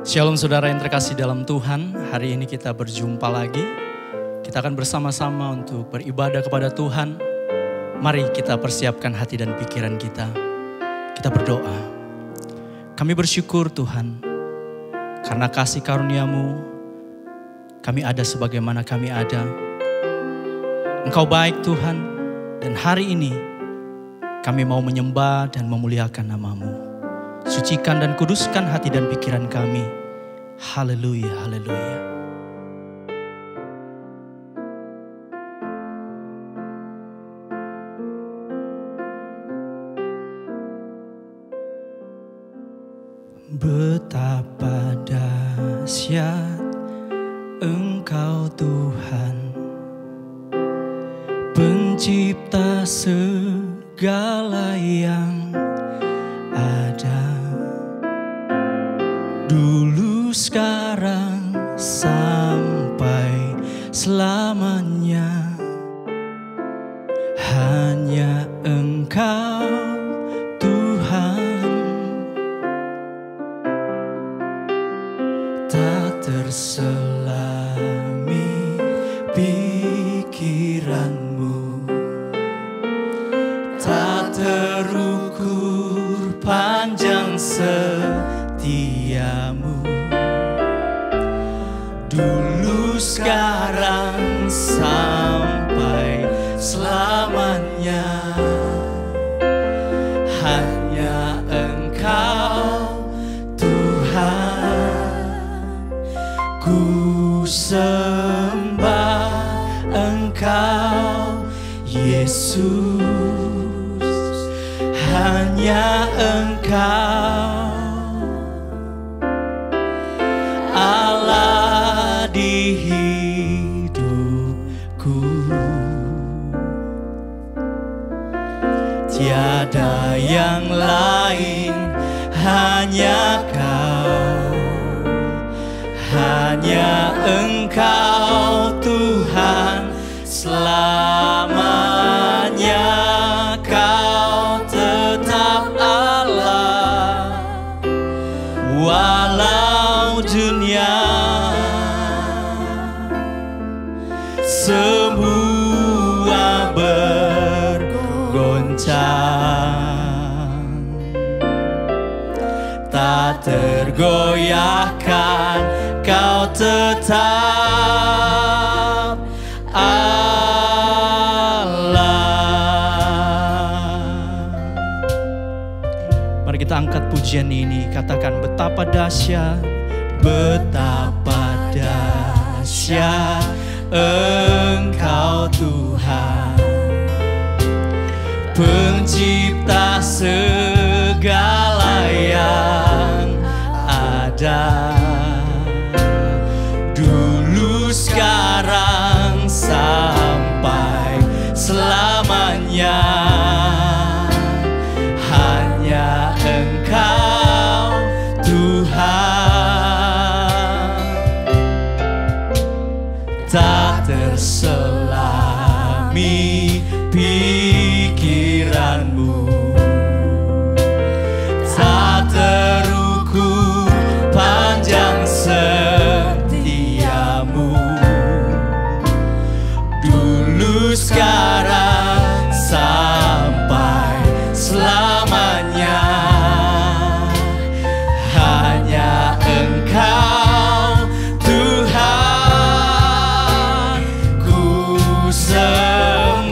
Shalom saudara yang terkasih dalam Tuhan. Hari ini kita berjumpa lagi. Kita akan bersama-sama untuk beribadah kepada Tuhan. Mari kita persiapkan hati dan pikiran kita. Kita berdoa. Kami bersyukur Tuhan, karena kasih karunia-Mu kami ada sebagaimana kami ada. Engkau baik Tuhan, dan hari ini kami mau menyembah dan memuliakan nama-Mu. Sucikan dan kuduskan hati dan pikiran kami. Haleluya, haleluya. Betapa dahsyat Engkau Tuhan, pencipta segala yang ada, dulu, sekarang, sampai selamanya. Hanya Engkau Tuhan, tak terselami pikiran-Mu, tak terukur panjang setiamu. Dulu, sekarang, sampai selamanya. Hanya Engkau Tuhan. Ku sembah Engkau Yesus. Hanya Engkau Allah di hidupku. Tiada yang lain, hanya Kau. Hanya Engkau Tuhan selamanya. Kau tetap Allah, walau dunia semua bergoncang, tak tergoyahkan. Kau tetap Allah. Mari kita angkat pujian ini, katakan betapa dahsyat, betapa dahsyat Engkau Tuhan, pencipta segala yang ada, dulu, sekarang, sampai selamanya. Hanya Engkau Tuhan, tak terselami pikiran-Mu, tak terukur panjang setiamu. Dulu, sekarang, sampai selamanya. Hanya Engkau Tuhan. Ku sembah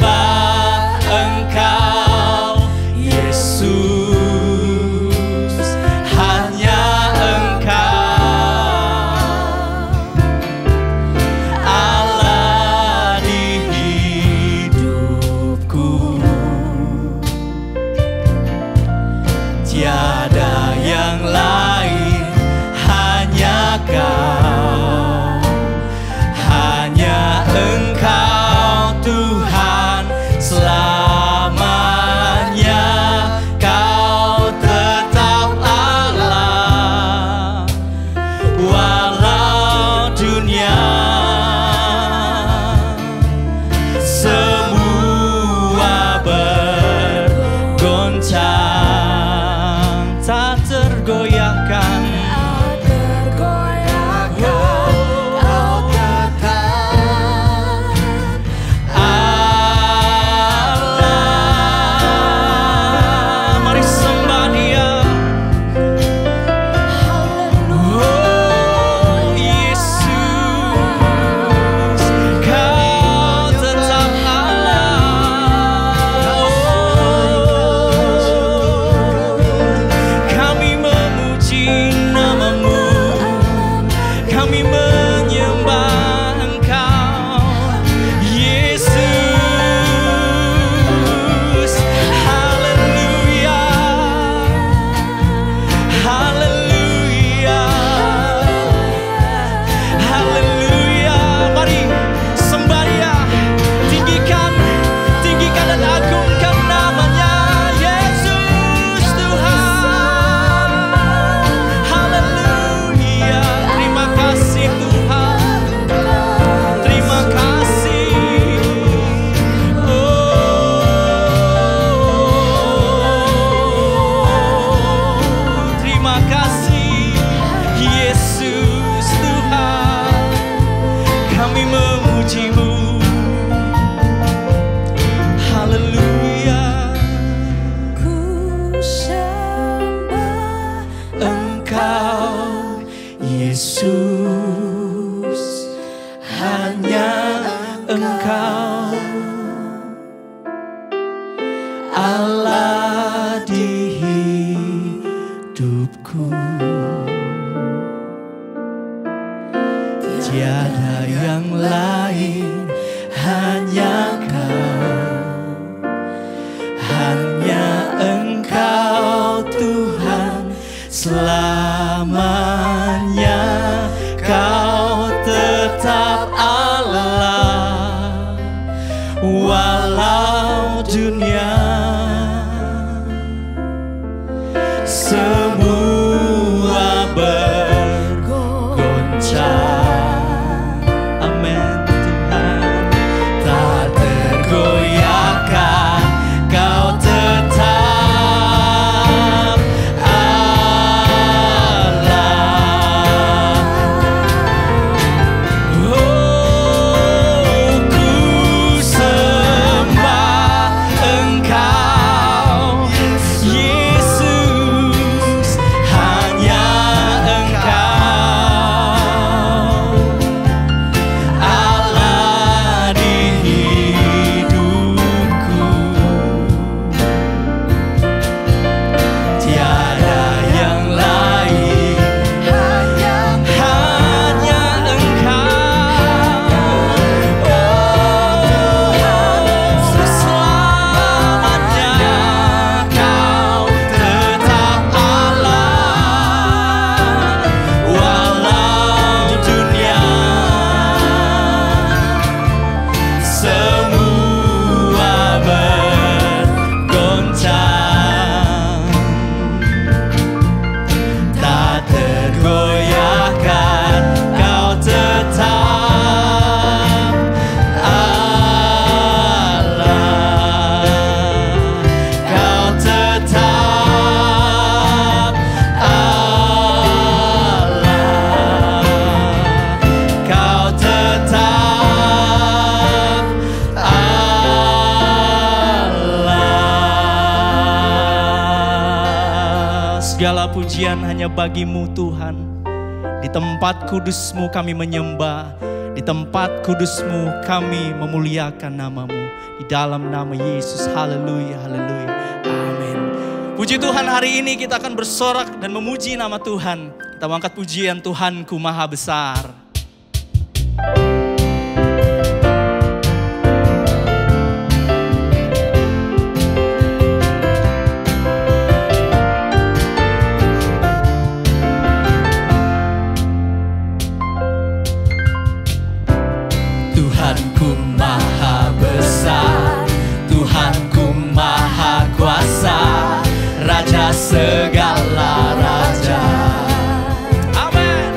Engkau Allah di hidupku. Tiada yang lain, hanya Kau, hanya Engkau Tuhan selamanya. Kau tetap Allah walau dunia semua bergoncang. Amin Tuhan, tak tergoyahkan, Kau tetap Allah. Oh, ku sembah Engkau Yesus, hanya Engkau Allah di hidupku. Tiada yang lain, hanya Engkau. Oh, selamanya Kau tetap Allah walau dunia semua bergoncang. Tak tergoyahkan, Kau tetap Allah. Kau tetap Allah. Kau tetap Allah. Segala pujian hanya bagi-Mu Tuhan. Di tempat kudus-Mu kami menyembah, di tempat kudus-Mu kami memuliakan nama-Mu. Di dalam nama Yesus, haleluya, haleluya, amin. Puji Tuhan, hari ini kita akan bersorak dan memuji nama Tuhan. Kita angkat pujian Tuhanku Maha Besar. Tuhanku Maha Besar, Tuhanku Maha Kuasa, Raja segala raja. Amin.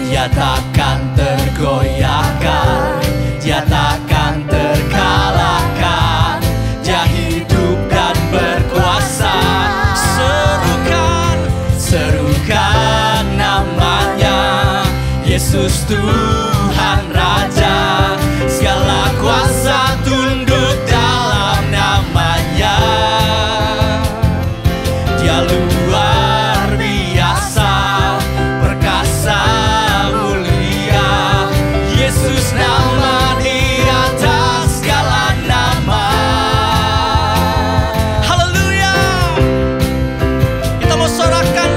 Dia takkan tergoyahkan, Dia takkan terkalahkan. Dia hidup dan berkuasa. Serukan, serukan namanya, Yesus Tuhan Raja. Segala kuasa tunduk dalam namanya. Dia luar biasa, perkasa mulia. Yesus nama di atas segala nama. Haleluya. Kita mau sorakan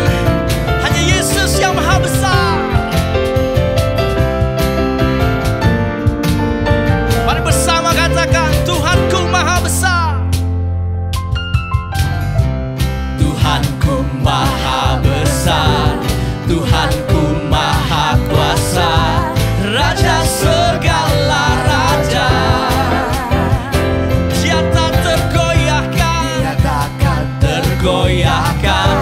hanya Yesus yang Maha Besar. Mari bersama katakan, Tuhanku Maha Besar. Tuhanku Maha Besar, Tuhanku Maha Kuasa, Raja segala raja. Dia tak tergoyahkan, Dia takkan tergoyahkan,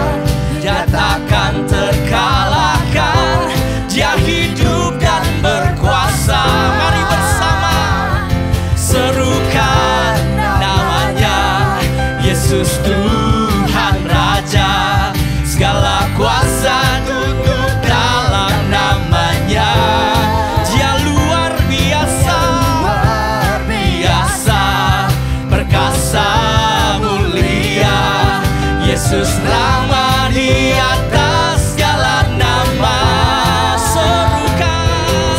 Dia takkan terkalahkan. Dia hidup dan berkuasa. Mari bersama serukan namanya, Yesus Tuhan Raja. Segala kuasa tunduk dalam namanya. Dia luar biasa, perkasa mulia. Yesus nama di atas segala nama. Serukan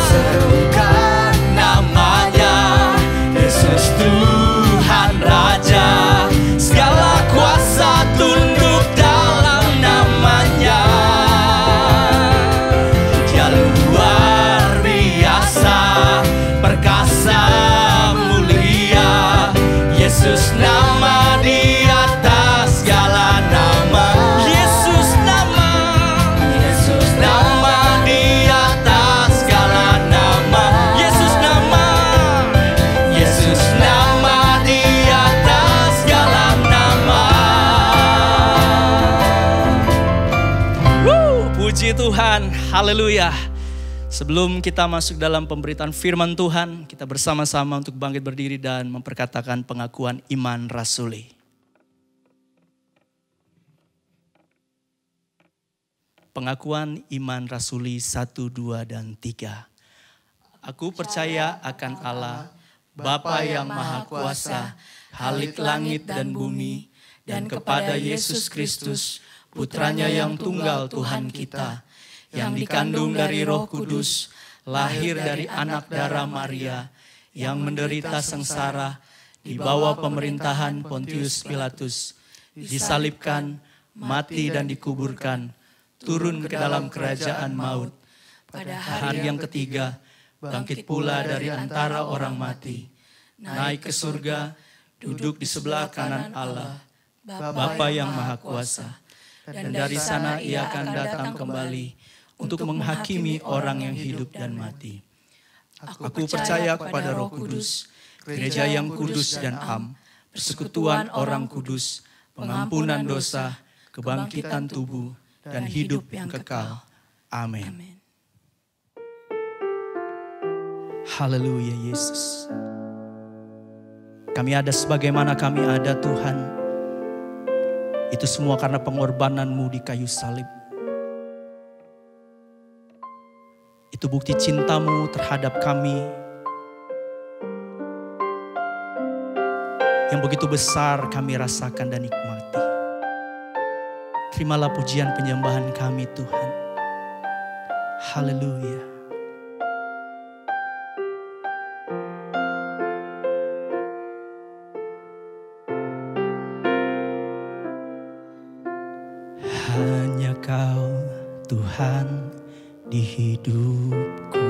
Haleluya. Sebelum kita masuk dalam pemberitaan firman Tuhan, kita bersama-sama untuk bangkit berdiri dan memperkatakan pengakuan iman rasuli. Pengakuan iman rasuli 1, 2, dan 3. Aku percaya akan Allah, Bapa yang Maha Kuasa, Khalik langit dan bumi, dan kepada Yesus Kristus, Putranya yang tunggal Tuhan kita, yang dikandung dari Roh Kudus, lahir dari anak darah Maria, yang menderita sengsara di bawah pemerintahan Pontius Pilatus, disalibkan, mati dan dikuburkan, turun ke dalam kerajaan maut. Pada hari yang ketiga, bangkit pula dari antara orang mati, naik ke surga, duduk di sebelah kanan Allah, Bapa yang Maha Kuasa. Dan dari sana ia akan datang kembali untuk menghakimi orang yang hidup dan mati. Aku percaya kepada Roh Kudus, gereja yang kudus dan am, persekutuan orang kudus, pengampunan dosa, kebangkitan tubuh, dan hidup yang kekal. Amin. Haleluya Yesus. Kami ada sebagaimana kami ada Tuhan. Itu semua karena pengorbanan-Mu di kayu salib. Itu bukti cinta-Mu terhadap kami yang begitu besar kami rasakan dan nikmati. Terimalah pujian penyembahan kami Tuhan. Haleluya. Hanya Kau Tuhan di hidupku.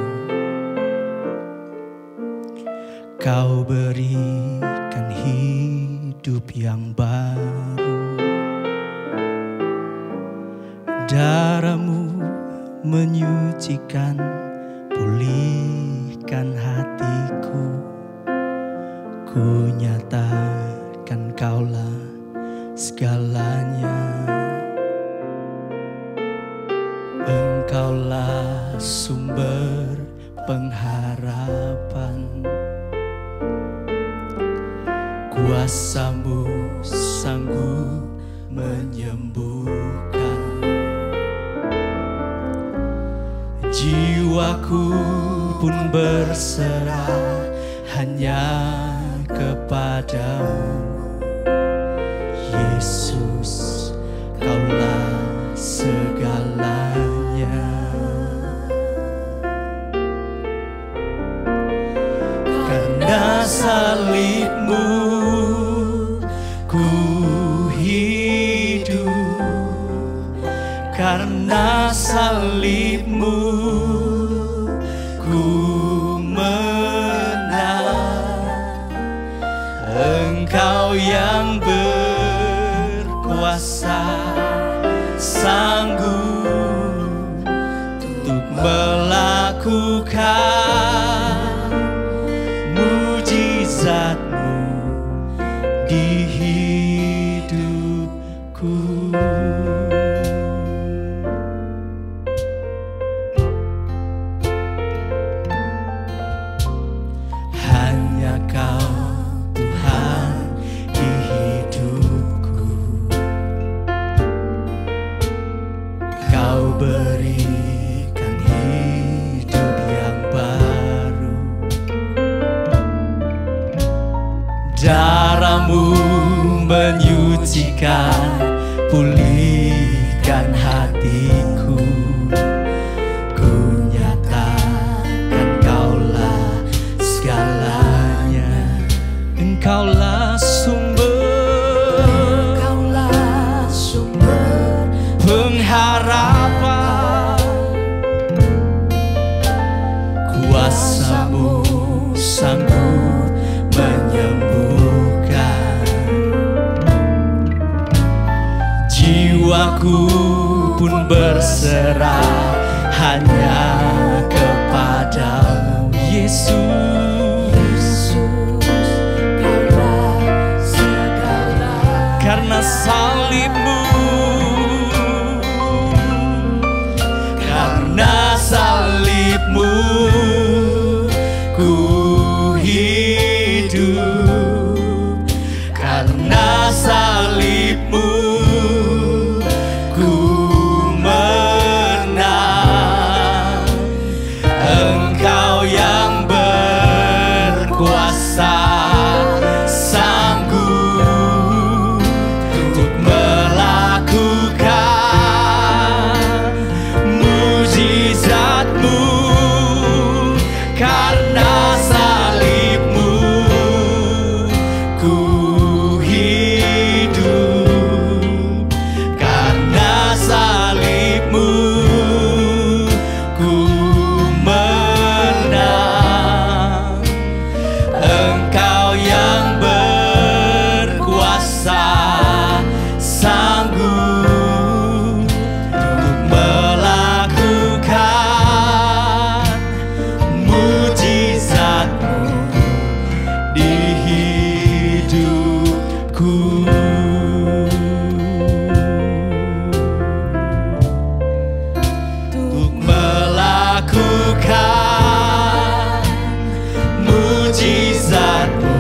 Kau berikan hidup yang baru. Darah-Mu menyucikan, pulihkan hatiku. Ku nyatakan Kaulah segalanya. Engkaulah sumber pengharapan. Kuasa-Mu sanggup menyembuhkan. Jiwaku pun berserah hanya kepada-Mu. Yesus, Kaulah segalanya. Karena salib-Mu ku hidup. Karena salib-Mu ku menang. Engkau yang berkuasa, sanggup untuk melakukan mujizat-Mu di hidupku. Hanya Kau Tuhan di hidupku. Kau berikan hidup yang baru. Darah-Mu menyucikan, pulihkan hatiku. Ku nyatakan Kaulah segalanya. Engkaulah sumber, Engkaulah sumber pengharapan. Kuasa-Mu sanggup menyembuhkan. hidup karena salibmu. Ku menang, Engkau yang berkuasa, sanggup untuk melakukan mujizat-Mu. Karena salib-Mu ku hidup, karena salib-Mu ku menang. Engkau yang berkuasa, sanggup untuk melakukan mujizat-Mu di hidupku. Untuk melakukan mujizat-Mu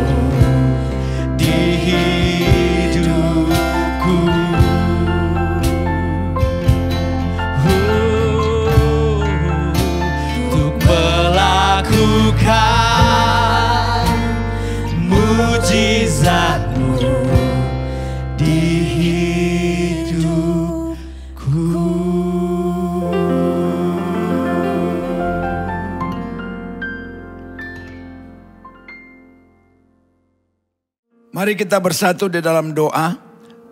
di hidupku. Untuk melakukan mujizat-Mu di hidupku. Mari kita bersatu di dalam doa.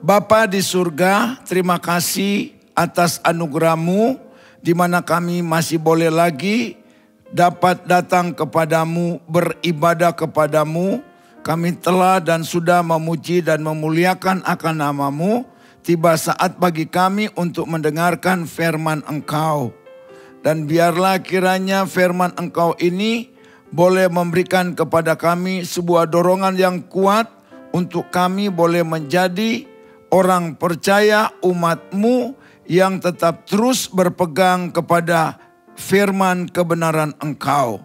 Bapa di surga, terima kasih atas anugerah-Mu di mana kami masih boleh lagi dapat datang kepadamu, beribadah kepadamu. Kami telah dan sudah memuji dan memuliakan akan nama-Mu. Tiba saat bagi kami untuk mendengarkan firman Engkau. Dan biarlah kiranya firman Engkau ini boleh memberikan kepada kami sebuah dorongan yang kuat untuk kami boleh menjadi orang percaya umat-Mu yang tetap terus berpegang kepada firman kebenaran Engkau.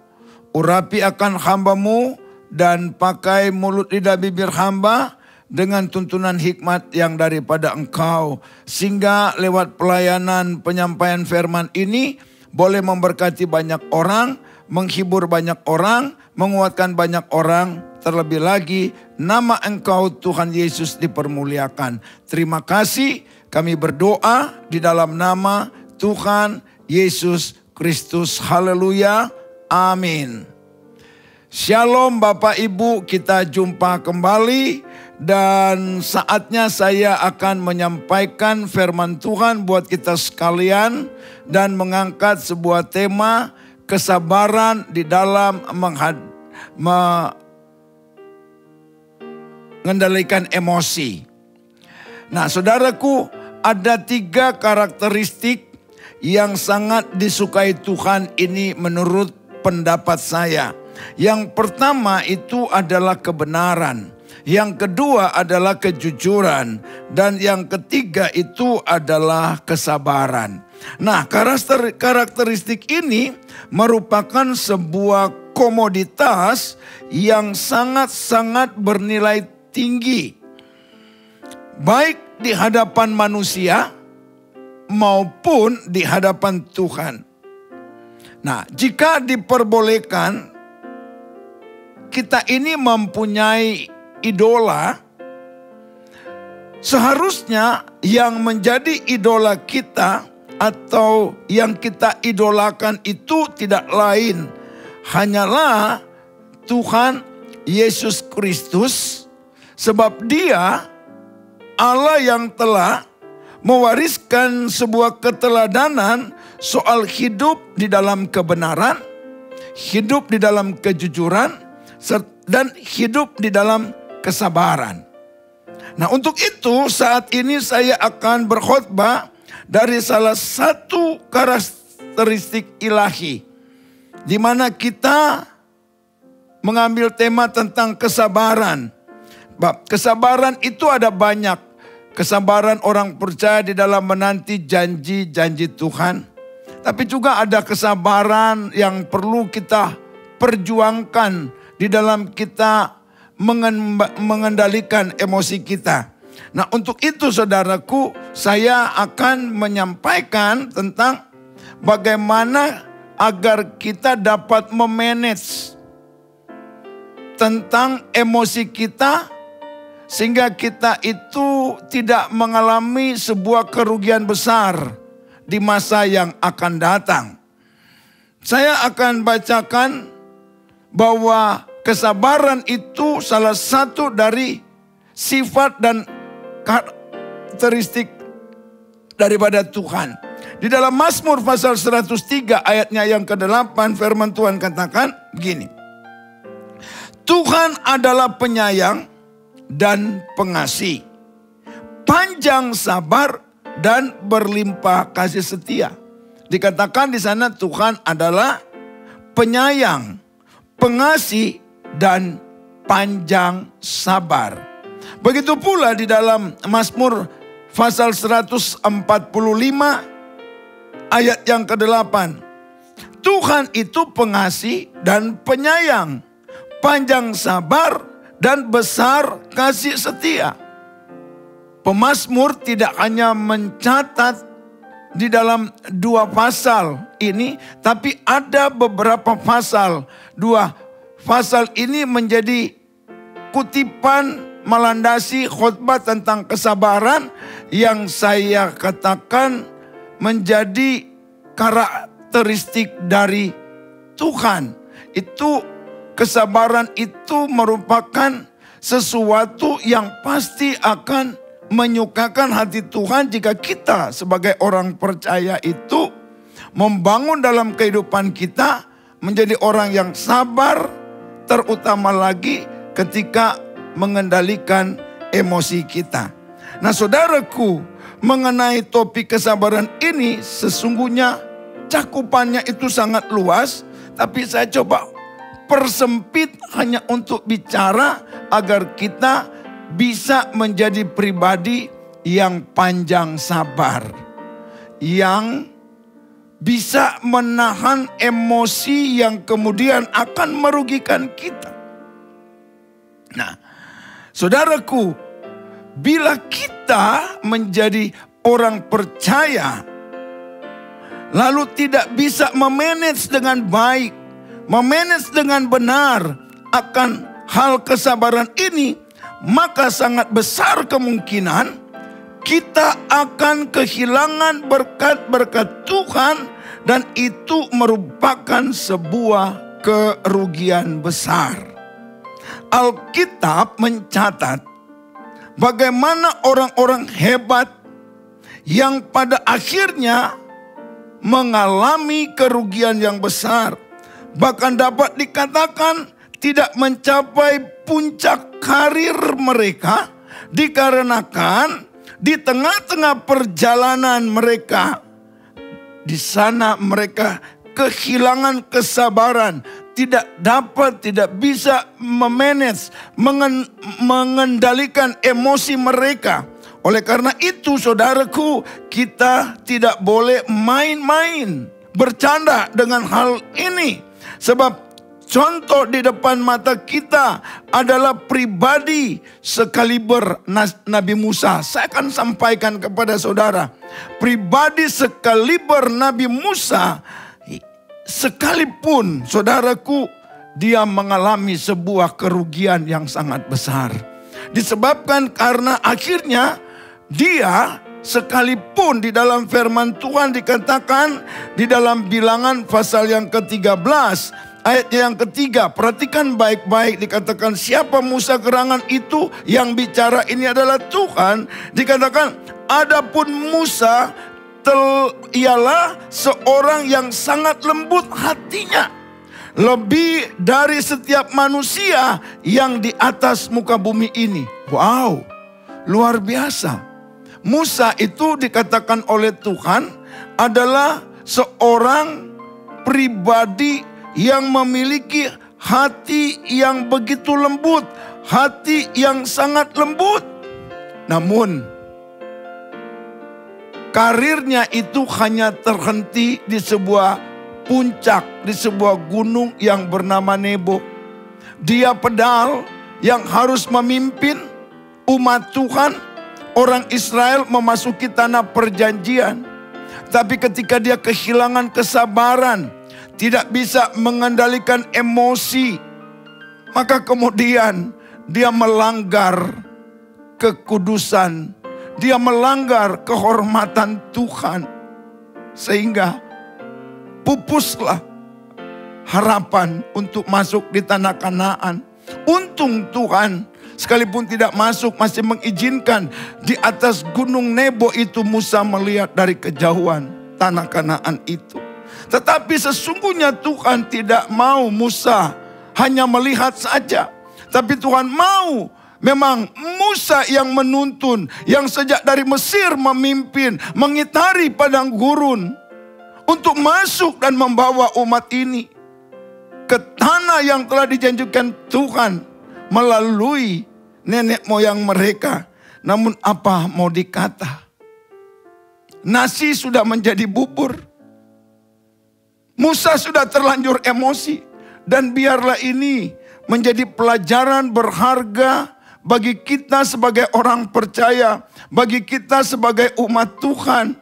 Urapi akan hamba-Mu dan pakai mulut lidah bibir hamba dengan tuntunan hikmat yang daripada Engkau. Sehingga lewat pelayanan penyampaian firman ini boleh memberkati banyak orang, menghibur banyak orang, menguatkan banyak orang. Terlebih lagi nama Engkau Tuhan Yesus dipermuliakan. Terima kasih, kami berdoa di dalam nama Tuhan Yesus Kristus. Haleluya. Amin. Shalom Bapak Ibu, kita jumpa kembali. Dan saatnya saya akan menyampaikan firman Tuhan buat kita sekalian. Dan mengangkat sebuah tema kesabaran di dalam mengendalikan emosi. Nah saudaraku, ada 3 karakteristik yang sangat disukai Tuhan ini menurut pendapat saya. Yang pertama itu adalah kebenaran. Yang kedua adalah kejujuran. Dan yang ketiga itu adalah kesabaran. Nah karakteristik ini merupakan sebuah komoditas yang sangat-sangat bernilai tinggi. Baik di hadapan manusia maupun di hadapan Tuhan. Nah, jika diperbolehkan, kita ini mempunyai idola. Seharusnya yang menjadi idola kita atau yang kita idolakan itu tidak lain hanyalah Tuhan Yesus Kristus. Sebab Dia Allah yang telah mewariskan sebuah keteladanan soal hidup di dalam kebenaran, hidup di dalam kejujuran, dan hidup di dalam kesabaran. Nah untuk itu saat ini saya akan berkhotbah dari salah satu karakteristik ilahi. Di mana kita mengambil tema tentang kesabaran. Kesabaran itu ada banyak. Kesabaran orang percaya di dalam menanti janji-janji Tuhan. Tapi juga ada kesabaran yang perlu kita perjuangkan di dalam kita mengendalikan emosi kita. Nah, untuk itu saudaraku, saya akan menyampaikan tentang bagaimana agar kita dapat memanage tentang emosi kita, sehingga kita itu tidak mengalami sebuah kerugian besar di masa yang akan datang. Saya akan bacakan bahwa kesabaran itu salah satu dari sifat dan karakteristik daripada Tuhan. Di dalam Mazmur pasal 103 ayatnya yang ke-8, firman Tuhan katakan gini. Tuhan adalah penyayang dan pengasih, panjang sabar dan berlimpah kasih setia. Dikatakan di sana Tuhan adalah penyayang, pengasih, dan panjang sabar. Begitu pula di dalam Mazmur pasal 145 ayat yang ke-8. Tuhan itu pengasih dan penyayang, panjang sabar dan besar kasih setia. Pemazmur tidak hanya mencatat di dalam 2 pasal ini, tapi ada beberapa pasal. 2 pasal ini menjadi kutipan melandasi khotbah tentang kesabaran yang saya katakan menjadi karakteristik dari Tuhan. Kesabaran itu merupakan sesuatu yang pasti akan menyukakan hati Tuhan jika kita sebagai orang percaya itu membangun dalam kehidupan kita menjadi orang yang sabar, terutama lagi ketika mengendalikan emosi kita. Nah, saudaraku, mengenai topik kesabaran ini sesungguhnya cakupannya itu sangat luas, tapi saya coba persempit hanya untuk bicara agar kita bisa menjadi pribadi yang panjang sabar, yang bisa menahan emosi yang kemudian akan merugikan kita. Nah, saudaraku, bila kita menjadi orang percaya lalu tidak bisa memanage dengan baik, memanage dengan benar akan hal kesabaran ini, maka sangat besar kemungkinan kita akan kehilangan berkat-berkat Tuhan, dan itu merupakan sebuah kerugian besar. Alkitab mencatat bagaimana orang-orang hebat yang pada akhirnya mengalami kerugian yang besar, bahkan dapat dikatakan tidak mencapai puncak karir mereka, dikarenakan di tengah-tengah perjalanan mereka, di sana mereka kehilangan kesabaran, tidak bisa memanage, mengendalikan emosi mereka. Oleh karena itu, saudaraku, kita tidak boleh main-main, bercanda dengan hal ini. Sebab contoh di depan mata kita adalah pribadi sekaliber Nabi Musa. Saya akan sampaikan kepada saudara, pribadi sekaliber Nabi Musa, sekalipun saudaraku, dia mengalami sebuah kerugian yang sangat besar. Disebabkan karena akhirnya dia, sekalipun di dalam firman Tuhan dikatakan di dalam Bilangan pasal yang ke-13 ayat yang ke-3, perhatikan baik-baik, dikatakan siapa Musa gerangan itu, yang bicara ini adalah Tuhan. Dikatakan adapun Musa ialah seorang yang sangat lembut hatinya, lebih dari setiap manusia yang di atas muka bumi ini. Wow, luar biasa. Musa itu dikatakan oleh Tuhan adalah seorang pribadi yang memiliki hati yang begitu lembut, hati yang sangat lembut. Namun karirnya itu hanya terhenti di sebuah puncak, di sebuah gunung yang bernama Nebo. Dia pedal yang harus memimpin umat Tuhan, orang Israel memasuki tanah perjanjian. Tapi ketika dia kehilangan kesabaran, tidak bisa mengendalikan emosi, maka kemudian dia melanggar kekudusan, dia melanggar kehormatan Tuhan, sehingga pupuslah harapan untuk masuk di tanah Kanaan. Untung Tuhan sekalipun tidak masuk masih mengizinkan di atas gunung Nebo itu Musa melihat dari kejauhan tanah Kanaan itu. Tetapi sesungguhnya Tuhan tidak mau Musa hanya melihat saja, tapi Tuhan mau memang Musa yang menuntun, yang sejak dari Mesir memimpin, mengitari padang gurun untuk masuk dan membawa umat ini ke tanah yang telah dijanjikan Tuhan melalui nenek moyang mereka. Namun apa mau dikata? Nasi sudah menjadi bubur. Musa sudah terlanjur emosi. Dan biarlah ini menjadi pelajaran berharga bagi kita sebagai orang percaya, bagi kita sebagai umat Tuhan,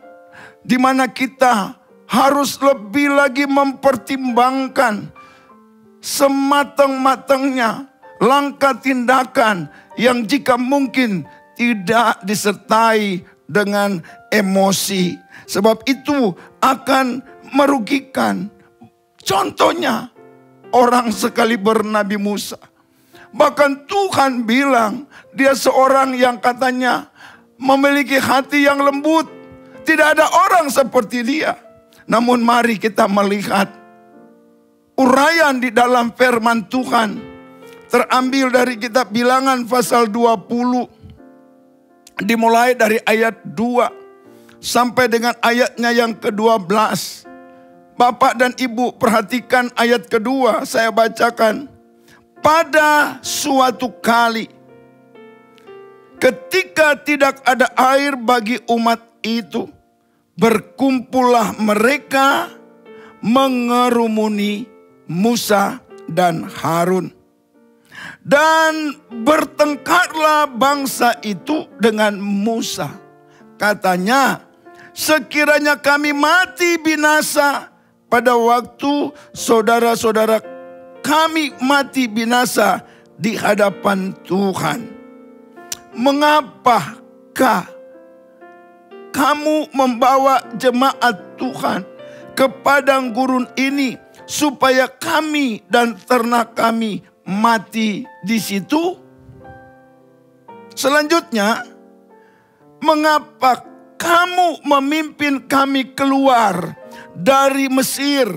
di mana kita harus lebih lagi mempertimbangkan sematang-matangnya langkah tindakan yang jika mungkin tidak disertai dengan emosi. Sebab itu akan merugikan. Contohnya orang sekaliber Nabi Musa. Bahkan Tuhan bilang dia seorang yang katanya memiliki hati yang lembut. Tidak ada orang seperti dia. Namun mari kita melihat uraian di dalam firman Tuhan. Terambil dari kitab Bilangan pasal 20. Dimulai dari ayat 2 sampai dengan ayatnya yang ke-12. Bapak dan Ibu perhatikan ayat kedua, saya bacakan. Pada suatu kali, ketika tidak ada air bagi umat itu, berkumpullah mereka mengerumuni Musa dan Harun. Dan bertengkarlah bangsa itu dengan Musa. Katanya, sekiranya kami mati binasa pada waktu saudara-saudara kami mati binasa di hadapan Tuhan. Mengapakah kamu membawa jemaat Tuhan ke padang gurun ini supaya kami dan ternak kami mati di situ? Selanjutnya, mengapa kamu memimpin kami keluar dari Mesir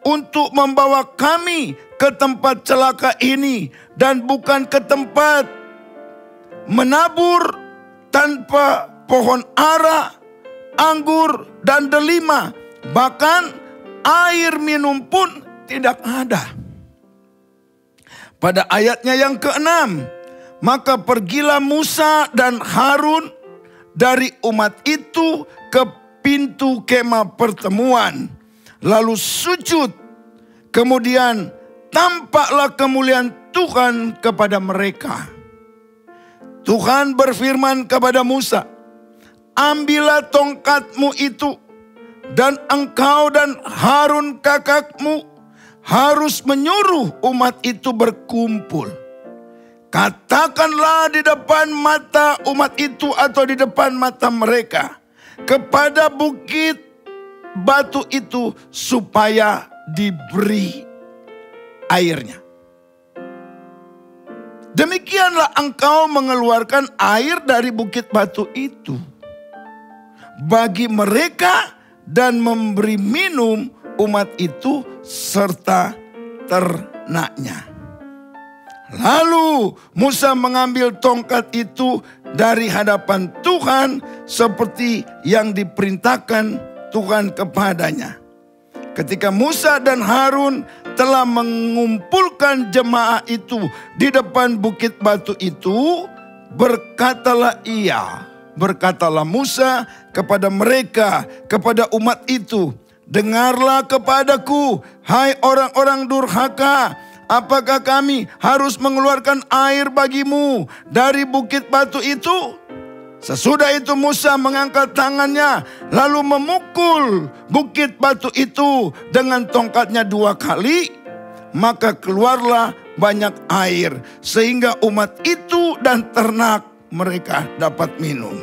untuk membawa kami ke tempat celaka ini dan bukan ke tempat menabur tanpa pohon ara, anggur dan delima, bahkan air minum pun tidak ada. Pada ayatnya yang ke-6, maka pergilah Musa dan Harun dari umat itu ke pintu kemah pertemuan, lalu sujud. Kemudian tampaklah kemuliaan Tuhan kepada mereka. Tuhan berfirman kepada Musa, ambillah tongkatmu itu, dan engkau dan Harun kakakmu harus menyuruh umat itu berkumpul. Katakanlah di depan mata umat itu atau di depan mata mereka kepada bukit batu itu supaya diberi airnya. Demikianlah engkau mengeluarkan air dari bukit batu itu bagi mereka dan memberi minum umat itu serta ternaknya. Lalu Musa mengambil tongkat itu dari hadapan Tuhan seperti yang diperintahkan Tuhan kepadanya. Ketika Musa dan Harun telah mengumpulkan jemaah itu di depan bukit batu itu, berkatalah Musa kepada mereka, kepada umat itu, dengarlah kepadaku, hai orang-orang durhaka, apakah kami harus mengeluarkan air bagimu dari bukit batu itu? Sesudah itu Musa mengangkat tangannya lalu memukul bukit batu itu dengan tongkatnya 2 kali. Maka keluarlah banyak air sehingga umat itu dan ternak mereka dapat minum.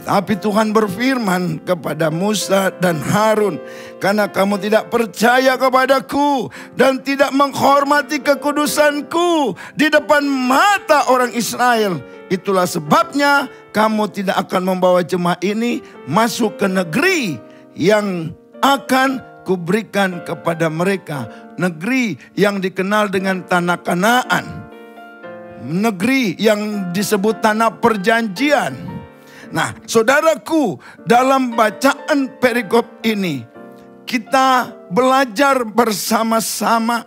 Tapi Tuhan berfirman kepada Musa dan Harun, karena kamu tidak percaya kepadaku dan tidak menghormati kekudusanku di depan mata orang Israel, itulah sebabnya kamu tidak akan membawa jemaah ini masuk ke negeri yang akan kuberikan kepada mereka. Negeri yang dikenal dengan tanah Kanaan. Negeri yang disebut tanah perjanjian. Nah, saudaraku, dalam bacaan perikop ini kita belajar bersama-sama,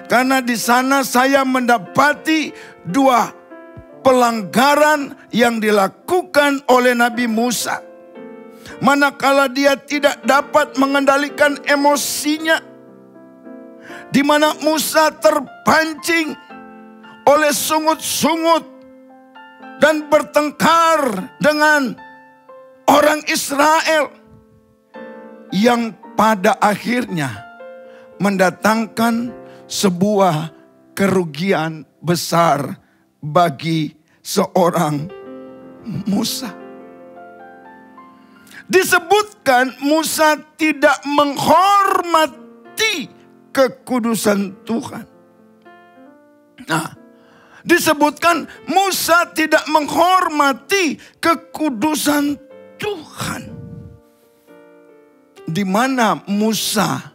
karena di sana saya mendapati 2 pelanggaran yang dilakukan oleh Nabi Musa. Manakala dia tidak dapat mengendalikan emosinya, di mana Musa terpancing oleh sungut-sungut dan bertengkar dengan orang Israel yang pada akhirnya mendatangkan sebuah kerugian besar bagi seorang Musa. Disebutkan Musa tidak menghormati kekudusan Tuhan. Nah, disebutkan Musa tidak menghormati kekudusan Tuhan. Di mana Musa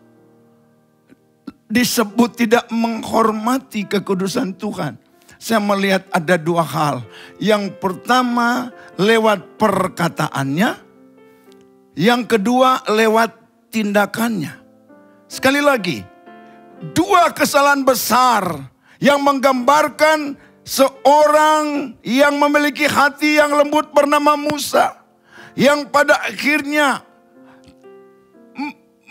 disebut tidak menghormati kekudusan Tuhan? Saya melihat ada 2 hal. Yang pertama lewat perkataannya. Yang kedua lewat tindakannya. Sekali lagi, 2 kesalahan besar yang menggambarkan seorang yang memiliki hati yang lembut bernama Musa, yang pada akhirnya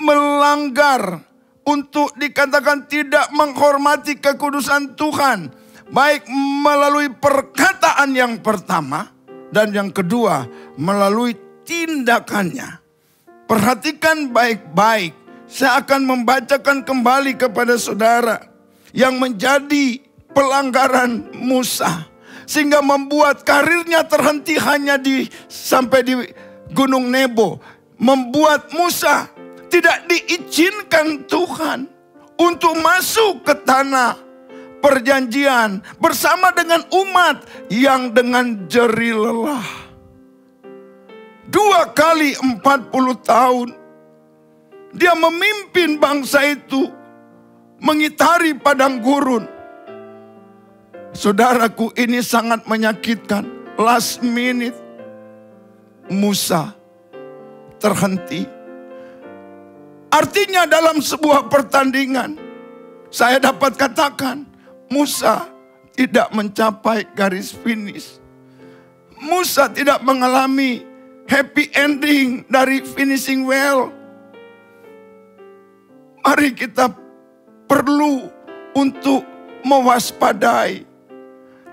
melanggar untuk dikatakan tidak menghormati kekudusan Tuhan, baik melalui perkataan yang pertama dan yang kedua melalui tindakannya. Perhatikan baik-baik, saya akan membacakan kembali kepada saudara yang menjadi pelanggaran Musa, sehingga membuat karirnya terhenti hanya sampai di Gunung Nebo. Membuat Musa tidak diizinkan Tuhan untuk masuk ke tanah perjanjian bersama dengan umat yang dengan jerih lelah. 2 kali 40 tahun dia memimpin bangsa itu mengitari padang gurun. Saudaraku, ini sangat menyakitkan. Last minute Musa terhenti. Artinya dalam sebuah pertandingan, saya dapat katakan Musa tidak mencapai garis finish. Musa tidak mengalami happy ending dari finishing well. Mari kita perlu untuk mewaspadai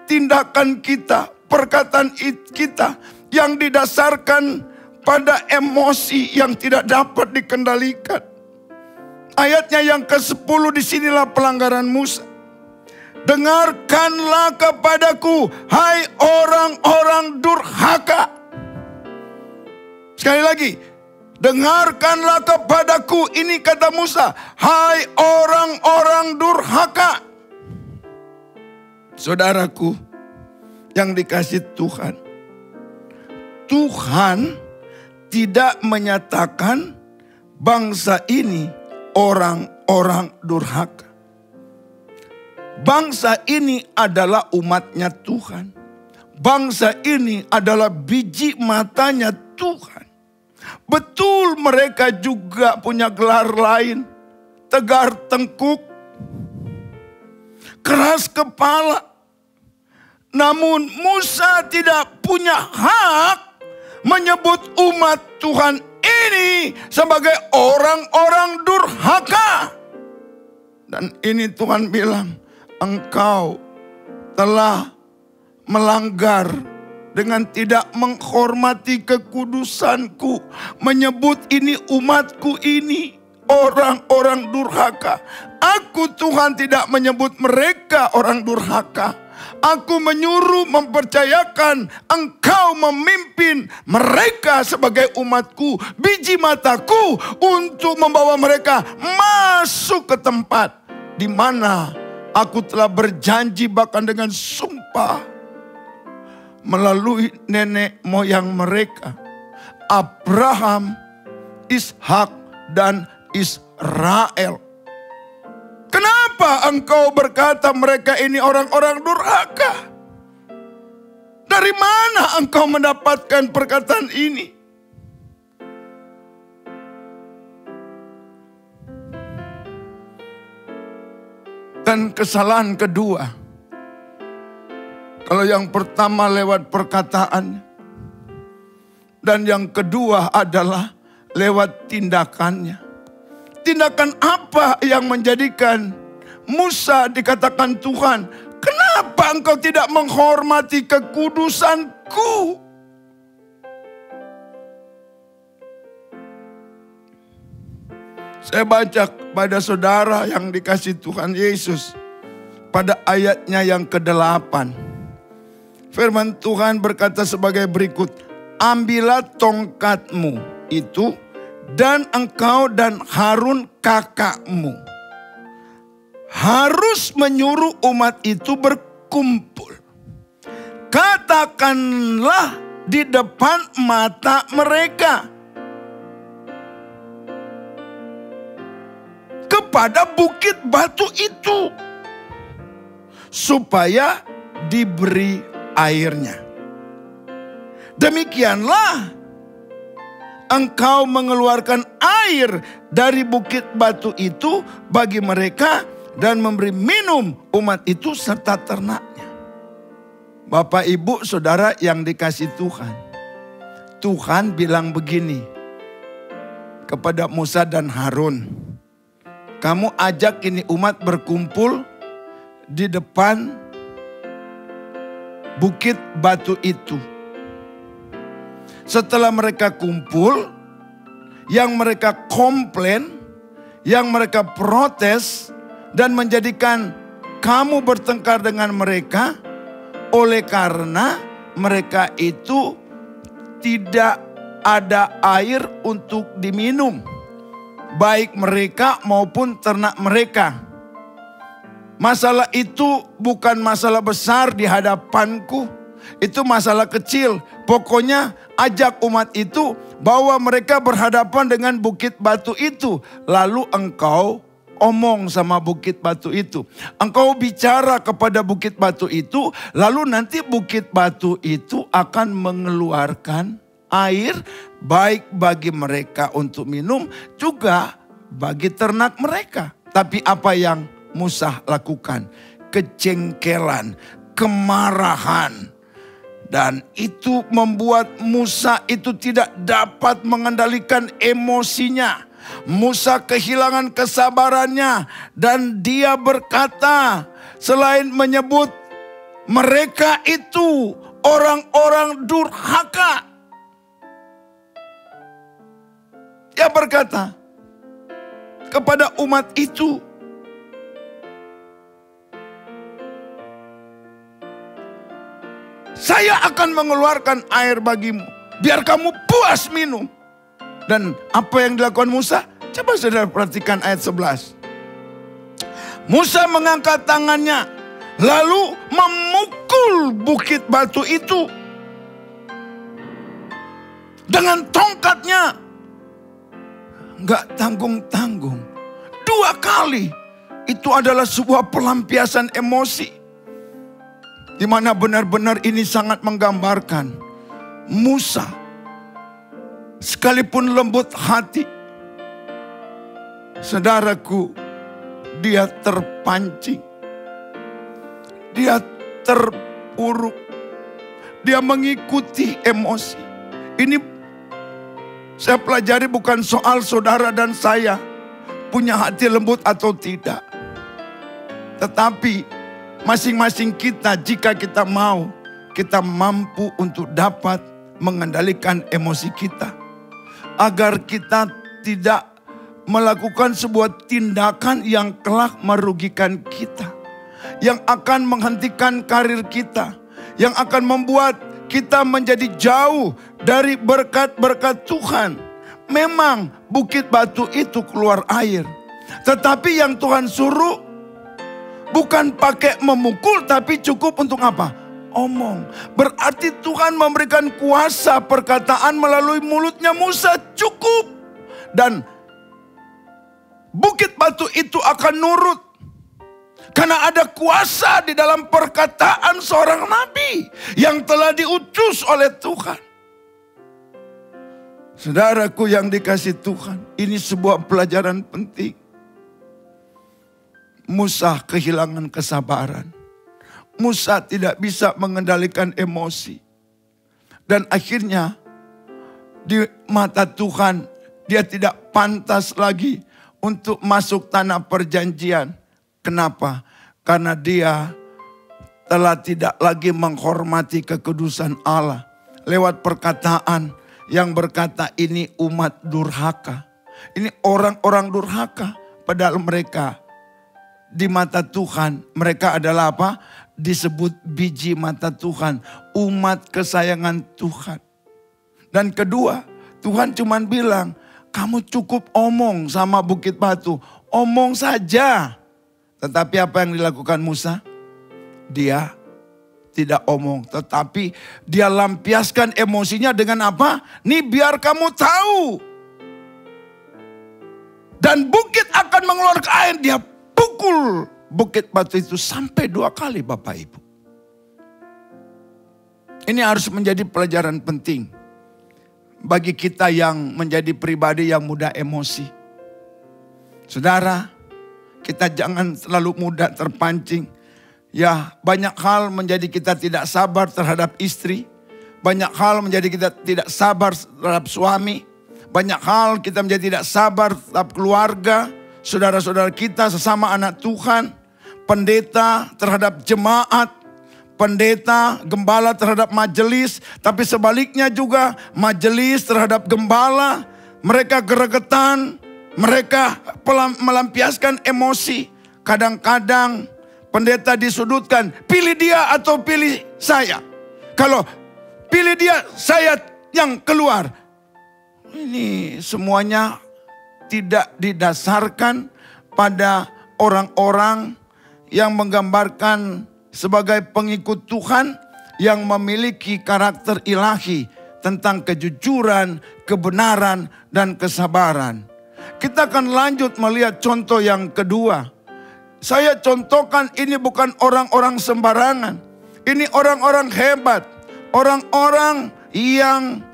tindakan kita, perkataan kita yang didasarkan pada emosi yang tidak dapat dikendalikan. Ayatnya yang ke-10, disinilah pelanggaran Musa. Dengarkanlah kepadaku, hai orang-orang durhaka. Sekali lagi, dengarkanlah kepadaku, ini kata Musa, hai orang-orang durhaka. Saudaraku yang dikasihi Tuhan, Tuhan tidak menyatakan bangsa ini orang-orang durhaka. Bangsa ini adalah umatnya Tuhan. Bangsa ini adalah biji matanya Tuhan. Betul mereka juga punya gelar lain. Tegar tengkuk, keras kepala. Namun Musa tidak punya hak menyebut umat Tuhan ini sebagai orang-orang durhaka. Dan ini Tuhan bilang, engkau telah melanggar dengan tidak menghormati kekudusanku. Menyebut ini umatku ini orang-orang durhaka. Aku Tuhan tidak menyebut mereka orang durhaka. Aku menyuruh mempercayakan engkau memimpin mereka sebagai umatku, biji mataku, untuk membawa mereka masuk ke tempat di mana aku telah berjanji bahkan dengan sumpah melalui nenek moyang mereka, Abraham, Ishak, dan Israel. Kenapa engkau berkata mereka ini orang-orang durhaka? Dari mana engkau mendapatkan perkataan ini? Dan kesalahan kedua, kalau yang pertama lewat perkataan, dan yang kedua adalah lewat tindakannya. Tindakan apa yang menjadikan Musa dikatakan Tuhan, kenapa engkau tidak menghormati kekudusanku? Saya baca pada saudara yang dikasih Tuhan Yesus pada ayatnya yang ke-8. Firman Tuhan berkata sebagai berikut, ambillah tongkatmu itu dan engkau dan Harun kakakmu harus menyuruh umat itu berkumpul. Katakanlah di depan mata mereka kepada bukit batu itu supaya diberi airnya. Demikianlah engkau mengeluarkan air dari bukit batu itu bagi mereka dan memberi minum umat itu serta ternaknya. Bapak, Ibu, Saudara yang dikasih Tuhan. Tuhan bilang begini kepada Musa dan Harun. Kamu ajak ini umat berkumpul di depan bukit batu itu. Setelah mereka kumpul, yang mereka komplain, yang mereka protes, dan menjadikan kamu bertengkar dengan mereka, oleh karena mereka itu tidak ada air untuk diminum, baik mereka maupun ternak mereka. Masalah itu bukan masalah besar di hadapanku, itu masalah kecil. Pokoknya ajak umat itu bahwa mereka berhadapan dengan bukit batu itu. Lalu engkau omong sama bukit batu itu. Engkau bicara kepada bukit batu itu. Lalu nanti bukit batu itu akan mengeluarkan air baik bagi mereka untuk minum, juga bagi ternak mereka. Tapi apa yang Musa lakukan? Kejengkelan, kemarahan. Dan itu membuat Musa itu tidak dapat mengendalikan emosinya. Musa kehilangan kesabarannya. Dan dia berkata, selain menyebut mereka itu orang-orang durhaka, dia berkata kepada umat itu, saya akan mengeluarkan air bagimu, biar kamu puas minum. Dan apa yang dilakukan Musa? Coba saudara perhatikan ayat 11. Musa mengangkat tangannya, lalu memukul bukit batu itu dengan tongkatnya. Enggak tanggung-tanggung. 2 kali. Itu adalah sebuah pelampiasan emosi. Di mana benar-benar ini sangat menggambarkan Musa, sekalipun lembut hati, saudaraku, dia terpancing, dia terpuruk, dia mengikuti emosi. Ini saya pelajari bukan soal saudara dan saya punya hati lembut atau tidak. Tetapi masing-masing kita, jika kita mau, kita mampu untuk dapat mengendalikan emosi kita. Agar kita tidak melakukan sebuah tindakan yang kelak merugikan kita. Yang akan menghentikan karir kita. Yang akan membuat kita menjadi jauh dari berkat-berkat Tuhan. Memang bukit batu itu keluar air. Tetapi yang Tuhan suruh bukan pakai memukul, tapi cukup untuk apa? Omong. Berarti Tuhan memberikan kuasa perkataan melalui mulutnya Musa, cukup. Dan bukit batu itu akan nurut. Karena ada kuasa di dalam perkataan seorang nabi yang telah diutus oleh Tuhan. Saudaraku yang dikasihi Tuhan, ini sebuah pelajaran penting. Musa kehilangan kesabaran. Musa tidak bisa mengendalikan emosi. Dan akhirnya di mata Tuhan dia tidak pantas lagi untuk masuk tanah perjanjian. Kenapa? Karena dia telah tidak lagi menghormati kekudusan Allah. Lewat perkataan yang berkata ini umat durhaka. Ini orang-orang durhaka. Padahal mereka di mata Tuhan, mereka adalah apa? Disebut biji mata Tuhan. Umat kesayangan Tuhan. Dan kedua, Tuhan cuma bilang, kamu cukup omong sama bukit batu. Omong saja. Tetapi apa yang dilakukan Musa? Dia tidak omong, tetapi dia lampiaskan emosinya dengan apa? Nih biar kamu tahu. Dan bukit akan mengeluarkan air. Dia pukul bukit batu itu sampai 2 kali, Bapak Ibu. Ini harus menjadi pelajaran penting bagi kita yang menjadi pribadi yang mudah emosi. Saudara, kita jangan terlalu mudah terpancing. Ya, banyak hal menjadi kita tidak sabar terhadap istri. Banyak hal menjadi kita tidak sabar terhadap suami. Banyak hal kita menjadi tidak sabar terhadap keluarga. Saudara-saudara kita sesama anak Tuhan. Pendeta terhadap jemaat. Pendeta, gembala terhadap majelis. Tapi sebaliknya juga majelis terhadap gembala. Mereka geregetan. Mereka melampiaskan emosi. Kadang-kadang pendeta disudutkan, pilih dia atau pilih saya. Kalau pilih dia, saya yang keluar. Ini semuanya tidak didasarkan pada orang-orang yang menggambarkan sebagai pengikut Tuhan yang memiliki karakter ilahi tentang kejujuran, kebenaran, dan kesabaran. Kita akan lanjut melihat contoh yang kedua. Saya contohkan ini bukan orang-orang sembarangan. Ini orang-orang hebat. Orang-orang yang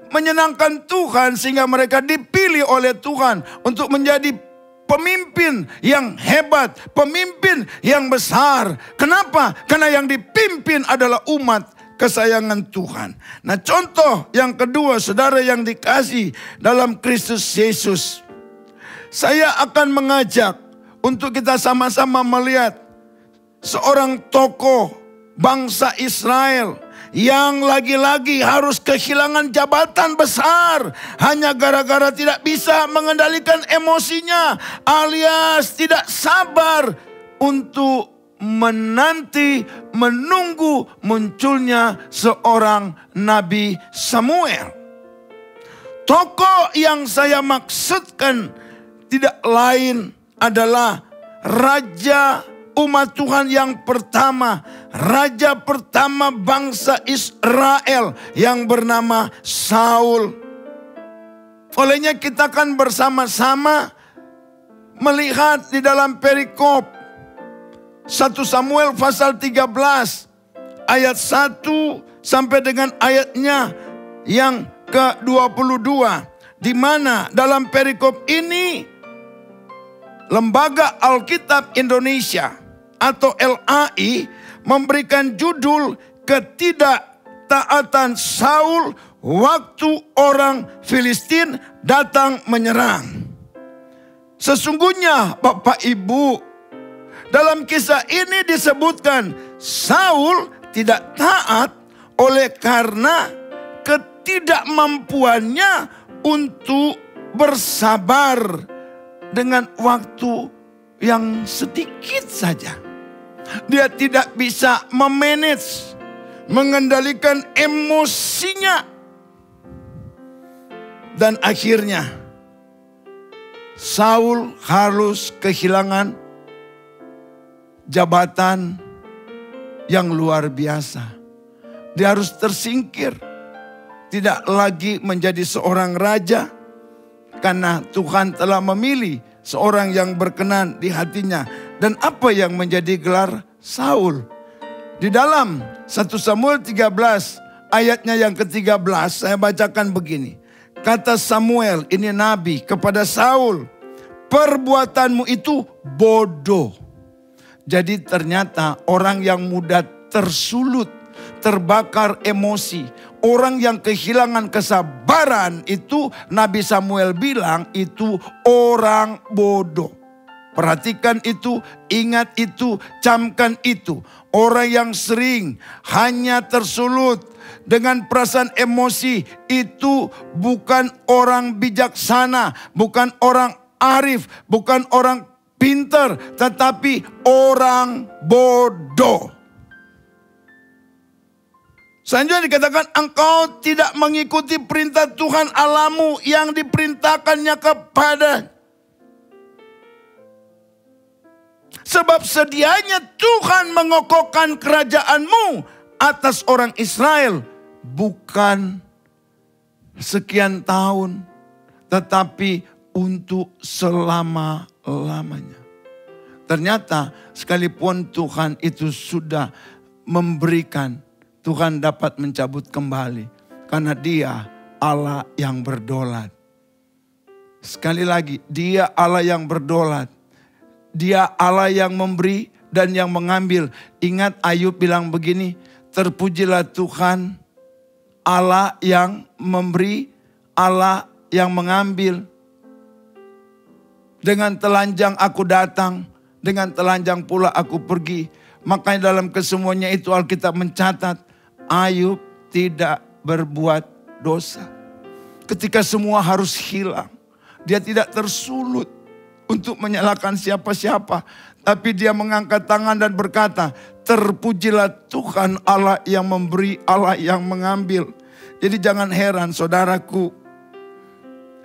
menyenangkan Tuhan sehingga mereka dipilih oleh Tuhan untuk menjadi pemimpin yang hebat. Pemimpin yang besar. Kenapa? Karena yang dipimpin adalah umat kesayangan Tuhan. Nah, contoh yang kedua, saudara yang dikasihi dalam Kristus Yesus. Saya akan mengajak untuk kita sama-sama melihat seorang tokoh bangsa Israel yang lagi-lagi harus kehilangan jabatan besar hanya gara-gara tidak bisa mengendalikan emosinya alias tidak sabar untuk menunggu munculnya seorang Nabi Samuel. Tokoh yang saya maksudkan tidak lain adalah raja umat Tuhan yang pertama. Raja pertama bangsa Israel yang bernama Saul. Olehnya kita akan bersama-sama melihat di dalam perikop 1 Samuel pasal 13 ayat 1 sampai dengan ayatnya yang ke-22. Di mana dalam perikop ini Lembaga Alkitab Indonesia atau LAI memberikan judul ketidaktaatan Saul waktu orang Filistin datang menyerang. Sesungguhnya Bapak Ibu, Dalam kisah ini disebutkan Saul tidak taat oleh karena ketidakmampuannya untuk bersabar dengan waktu yang sedikit saja. Dia tidak bisa memanage, mengendalikan emosinya. Dan akhirnya Saul harus kehilangan jabatan yang luar biasa. Dia harus tersingkir. Tidak lagi menjadi seorang raja. Karena Tuhan telah memilih seorang yang berkenan di hatinya. Dan apa yang menjadi gelar Saul? Di dalam 1 Samuel 13 ayatnya yang ke-13 saya bacakan begini. Kata Samuel, ini nabi, kepada Saul, perbuatanmu itu bodoh. Jadi ternyata orang yang mudah tersulut, terbakar emosi, orang yang kehilangan kesabaran itu Nabi Samuel bilang itu orang bodoh. Perhatikan itu, ingat itu, camkan itu. Orang yang sering hanya tersulut dengan perasaan emosi itu bukan orang bijaksana, bukan orang arif, bukan orang pintar, tetapi orang bodoh. Selanjutnya dikatakan engkau tidak mengikuti perintah Tuhan Allahmu yang diperintahkannya kepada. Sebab sedianya Tuhan mengokohkan kerajaanmu atas orang Israel. Bukan sekian tahun, tetapi untuk selama-lamanya. Ternyata sekalipun Tuhan itu sudah memberikan, Tuhan dapat mencabut kembali. Karena Dia Allah yang berdaulat. Sekali lagi, Dia Allah yang berdaulat. Dia Allah yang memberi dan yang mengambil. Ingat Ayub bilang begini, terpujilah Tuhan Allah yang memberi, Allah yang mengambil. Dengan telanjang aku datang, dengan telanjang pula aku pergi. Makanya dalam kesemuanya itu Alkitab mencatat, Ayub tidak berbuat dosa. Ketika semua harus hilang, dia tidak tersulut untuk menyalahkan siapa-siapa. Tapi dia mengangkat tangan dan berkata, terpujilah Tuhan Allah yang memberi, Allah yang mengambil. Jadi jangan heran saudaraku.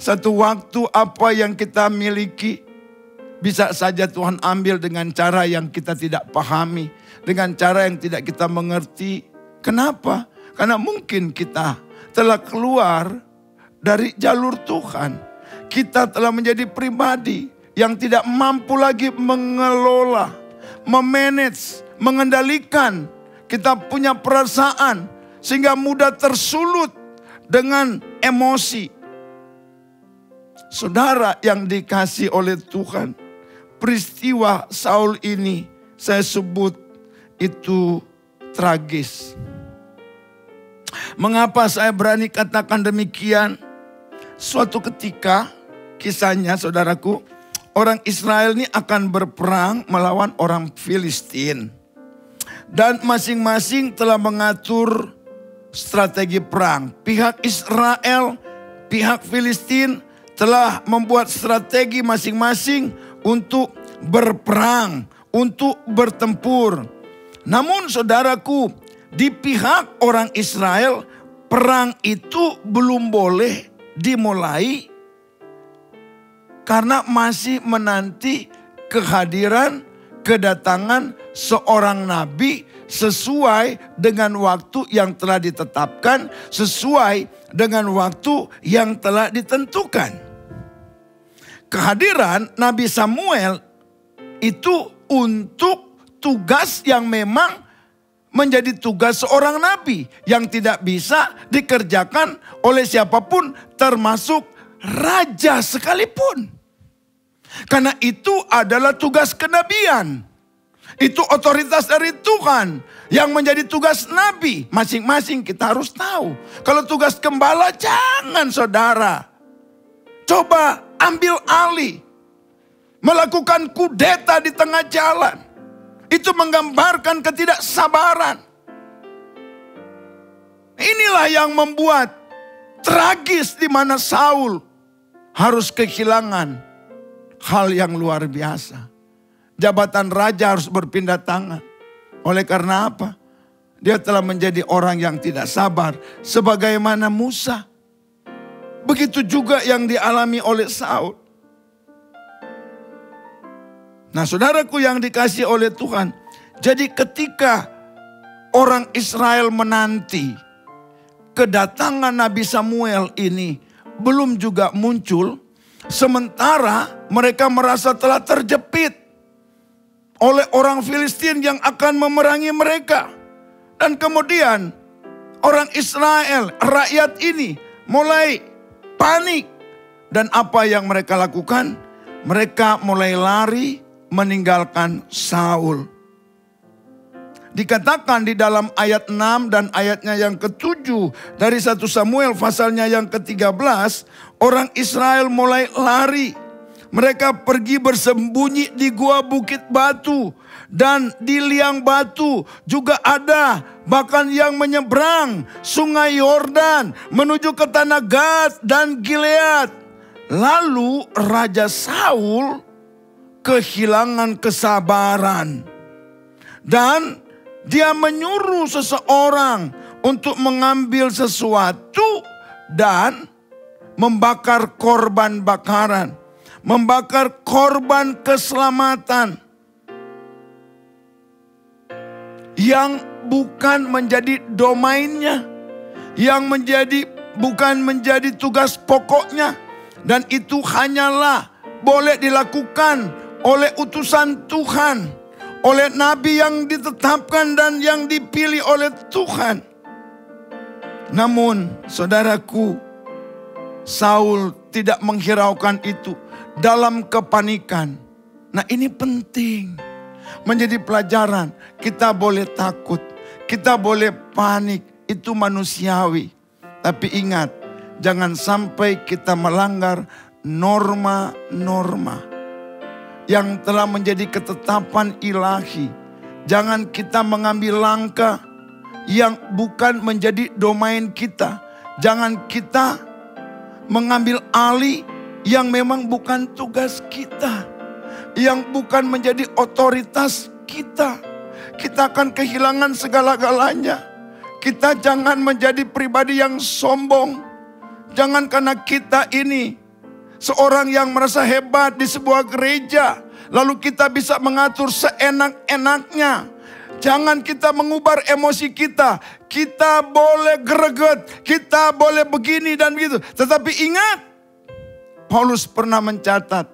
Satu waktu apa yang kita miliki bisa saja Tuhan ambil dengan cara yang kita tidak pahami. Dengan cara yang tidak kita mengerti. Kenapa? Karena mungkin kita telah keluar dari jalur Tuhan. Kita telah menjadi pribadi yang tidak mampu lagi mengelola, memanage, mengendalikan. Kita punya perasaan sehingga mudah tersulut dengan emosi. Saudara yang dikasih oleh Tuhan, peristiwa Saul ini saya sebut itu tragis. Mengapa saya berani katakan demikian? Suatu ketika kisahnya saudaraku, orang Israel ini akan berperang melawan orang Filistin. Dan masing-masing telah mengatur strategi perang. Pihak Israel, pihak Filistin telah membuat strategi masing-masing untuk berperang, untuk bertempur. Namun saudaraku, di pihak orang Israel, perang itu belum boleh dimulai karena masih menanti kehadiran, kedatangan seorang nabi sesuai dengan waktu yang telah ditetapkan, sesuai dengan waktu yang telah ditentukan. Kehadiran Nabi Samuel itu untuk tugas yang memang menjadi tugas seorang nabi yang tidak bisa dikerjakan oleh siapapun termasuk raja sekalipun. Karena itu adalah tugas kenabian. Itu otoritas dari Tuhan yang menjadi tugas nabi. Masing-masing kita harus tahu. Kalau tugas gembala jangan saudara. Coba ambil alih. Melakukan kudeta di tengah jalan. Itu menggambarkan ketidaksabaran. Inilah yang membuat tragis di mana Saul harus kehilangan hal yang luar biasa. Jabatan raja harus berpindah tangan. Oleh karena apa? Dia telah menjadi orang yang tidak sabar. Sebagaimana Musa. Begitu juga yang dialami oleh Saul. Nah, saudaraku yang dikasihi oleh Tuhan. Jadi ketika orang Israel menanti kedatangan Nabi Samuel ini belum juga muncul. Sementara mereka merasa telah terjepit oleh orang Filistin yang akan memerangi mereka. Dan kemudian orang Israel, rakyat ini mulai panik. Dan apa yang mereka lakukan? Mereka mulai lari meninggalkan Saul. Dikatakan di dalam ayat 6 dan ayatnya yang ke-7 dari 1 Samuel pasalnya yang ke-13, orang Israel mulai lari. Mereka pergi bersembunyi di gua bukit batu dan di liang batu juga ada, bahkan yang menyeberang sungai Yordan menuju ke tanah Gad dan Gilead. Lalu Raja Saul kehilangan kesabaran dan dia menyuruh seseorang untuk mengambil sesuatu dan membakar korban bakaran, membakar korban keselamatan yang bukan menjadi domainnya, yang bukan menjadi tugas pokoknya, dan itu hanyalah boleh dilakukan oleh utusan Tuhan, oleh nabi yang ditetapkan dan yang dipilih oleh Tuhan. Namun saudaraku, Saul tidak menghiraukan itu dalam kepanikan. Nah, ini penting menjadi pelajaran. Kita boleh takut, kita boleh panik, itu manusiawi. Tapi ingat, jangan sampai kita melanggar norma-norma yang telah menjadi ketetapan ilahi. Jangan kita mengambil langkah yang bukan menjadi domain kita. Jangan kita mengambil alih yang memang bukan tugas kita, yang bukan menjadi otoritas kita. Kita akan kehilangan segala-galanya. Kita jangan menjadi pribadi yang sombong. Jangan karena kita ini seorang yang merasa hebat di sebuah gereja, lalu kita bisa mengatur seenak-enaknya. Jangan kita mengubar emosi kita. Kita boleh greget, kita boleh begini dan begitu. Tetapi ingat, Paulus pernah mencatat,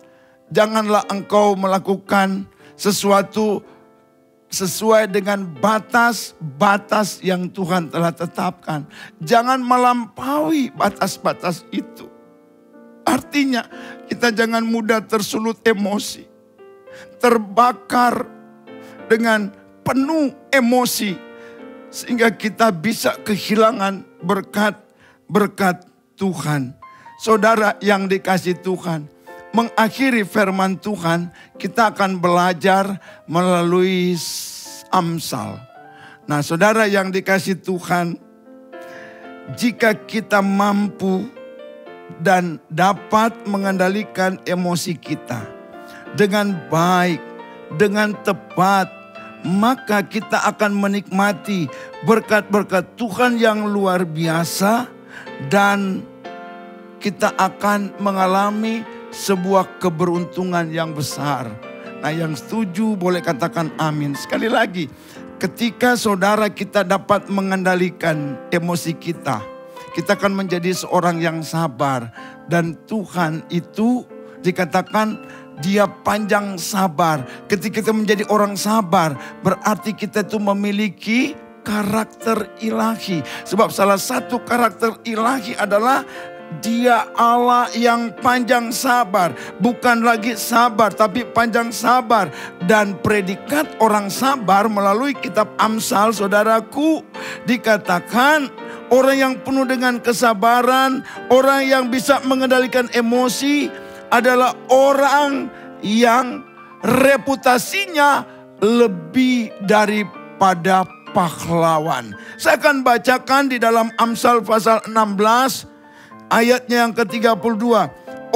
janganlah engkau melakukan sesuatu sesuai dengan batas-batas yang Tuhan telah tetapkan. Jangan melampaui batas-batas itu. Artinya kita jangan mudah tersulut emosi, terbakar dengan penuh emosi, sehingga kita bisa kehilangan berkat-berkat Tuhan. Saudara yang dikasihi Tuhan, mengakhiri firman Tuhan, kita akan belajar melalui Amsal. Nah, saudara yang dikasihi Tuhan, jika kita mampu dan dapat mengendalikan emosi kita dengan baik, dengan tepat, maka kita akan menikmati berkat-berkat Tuhan yang luar biasa, dan kita akan mengalami sebuah keberuntungan yang besar. Nah, yang setuju boleh katakan amin. Sekali lagi, ketika saudara kita dapat mengendalikan emosi kita, kita akan menjadi seorang yang sabar. Dan Tuhan itu dikatakan Dia panjang sabar. Ketika kita menjadi orang sabar, berarti kita itu memiliki karakter ilahi. Sebab salah satu karakter ilahi adalah Dia Allah yang panjang sabar. Bukan lagi sabar, tapi panjang sabar. Dan predikat orang sabar melalui kitab Amsal, saudaraku, dikatakan orang yang penuh dengan kesabaran, orang yang bisa mengendalikan emosi adalah orang yang reputasinya lebih daripada pahlawan. Saya akan bacakan di dalam Amsal pasal 16 ayatnya yang ke-32.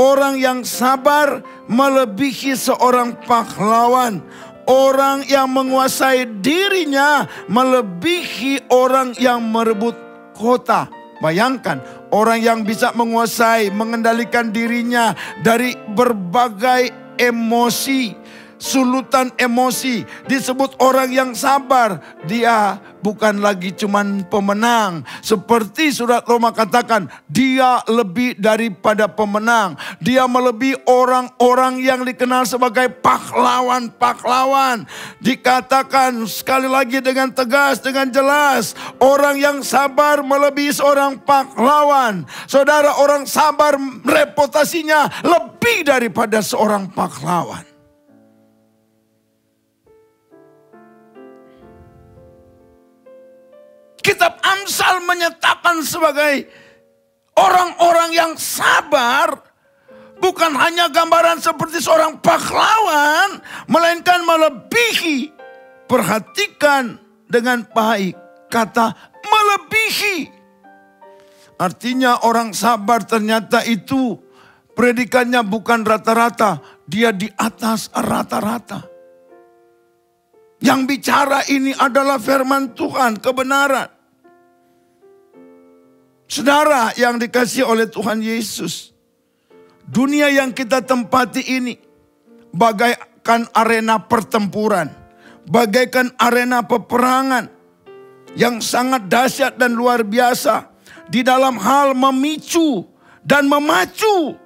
Orang yang sabar melebihi seorang pahlawan. Orang yang menguasai dirinya melebihi orang yang merebut kota. Bayangkan, orang yang bisa menguasai, mengendalikan dirinya dari berbagai emosi, sulutan emosi, disebut orang yang sabar. Dia bukan lagi cuman pemenang. Seperti surat Roma katakan, dia lebih daripada pemenang. Dia melebihi orang-orang yang dikenal sebagai pahlawan-pahlawan. Dikatakan sekali lagi dengan tegas, dengan jelas, orang yang sabar melebihi seorang pahlawan. Saudara, orang sabar reputasinya lebih daripada seorang pahlawan. Kitab Amsal menyatakan sebagai orang-orang yang sabar bukan hanya gambaran seperti seorang pahlawan, melainkan melebihi. Perhatikan dengan baik kata melebihi. Artinya orang sabar ternyata itu predikannya bukan rata-rata, dia di atas rata-rata. Yang bicara ini adalah firman Tuhan, kebenaran. Saudara yang dikasihi oleh Tuhan Yesus, dunia yang kita tempati ini bagaikan arena pertempuran, bagaikan arena peperangan yang sangat dahsyat dan luar biasa di dalam hal memicu dan memacu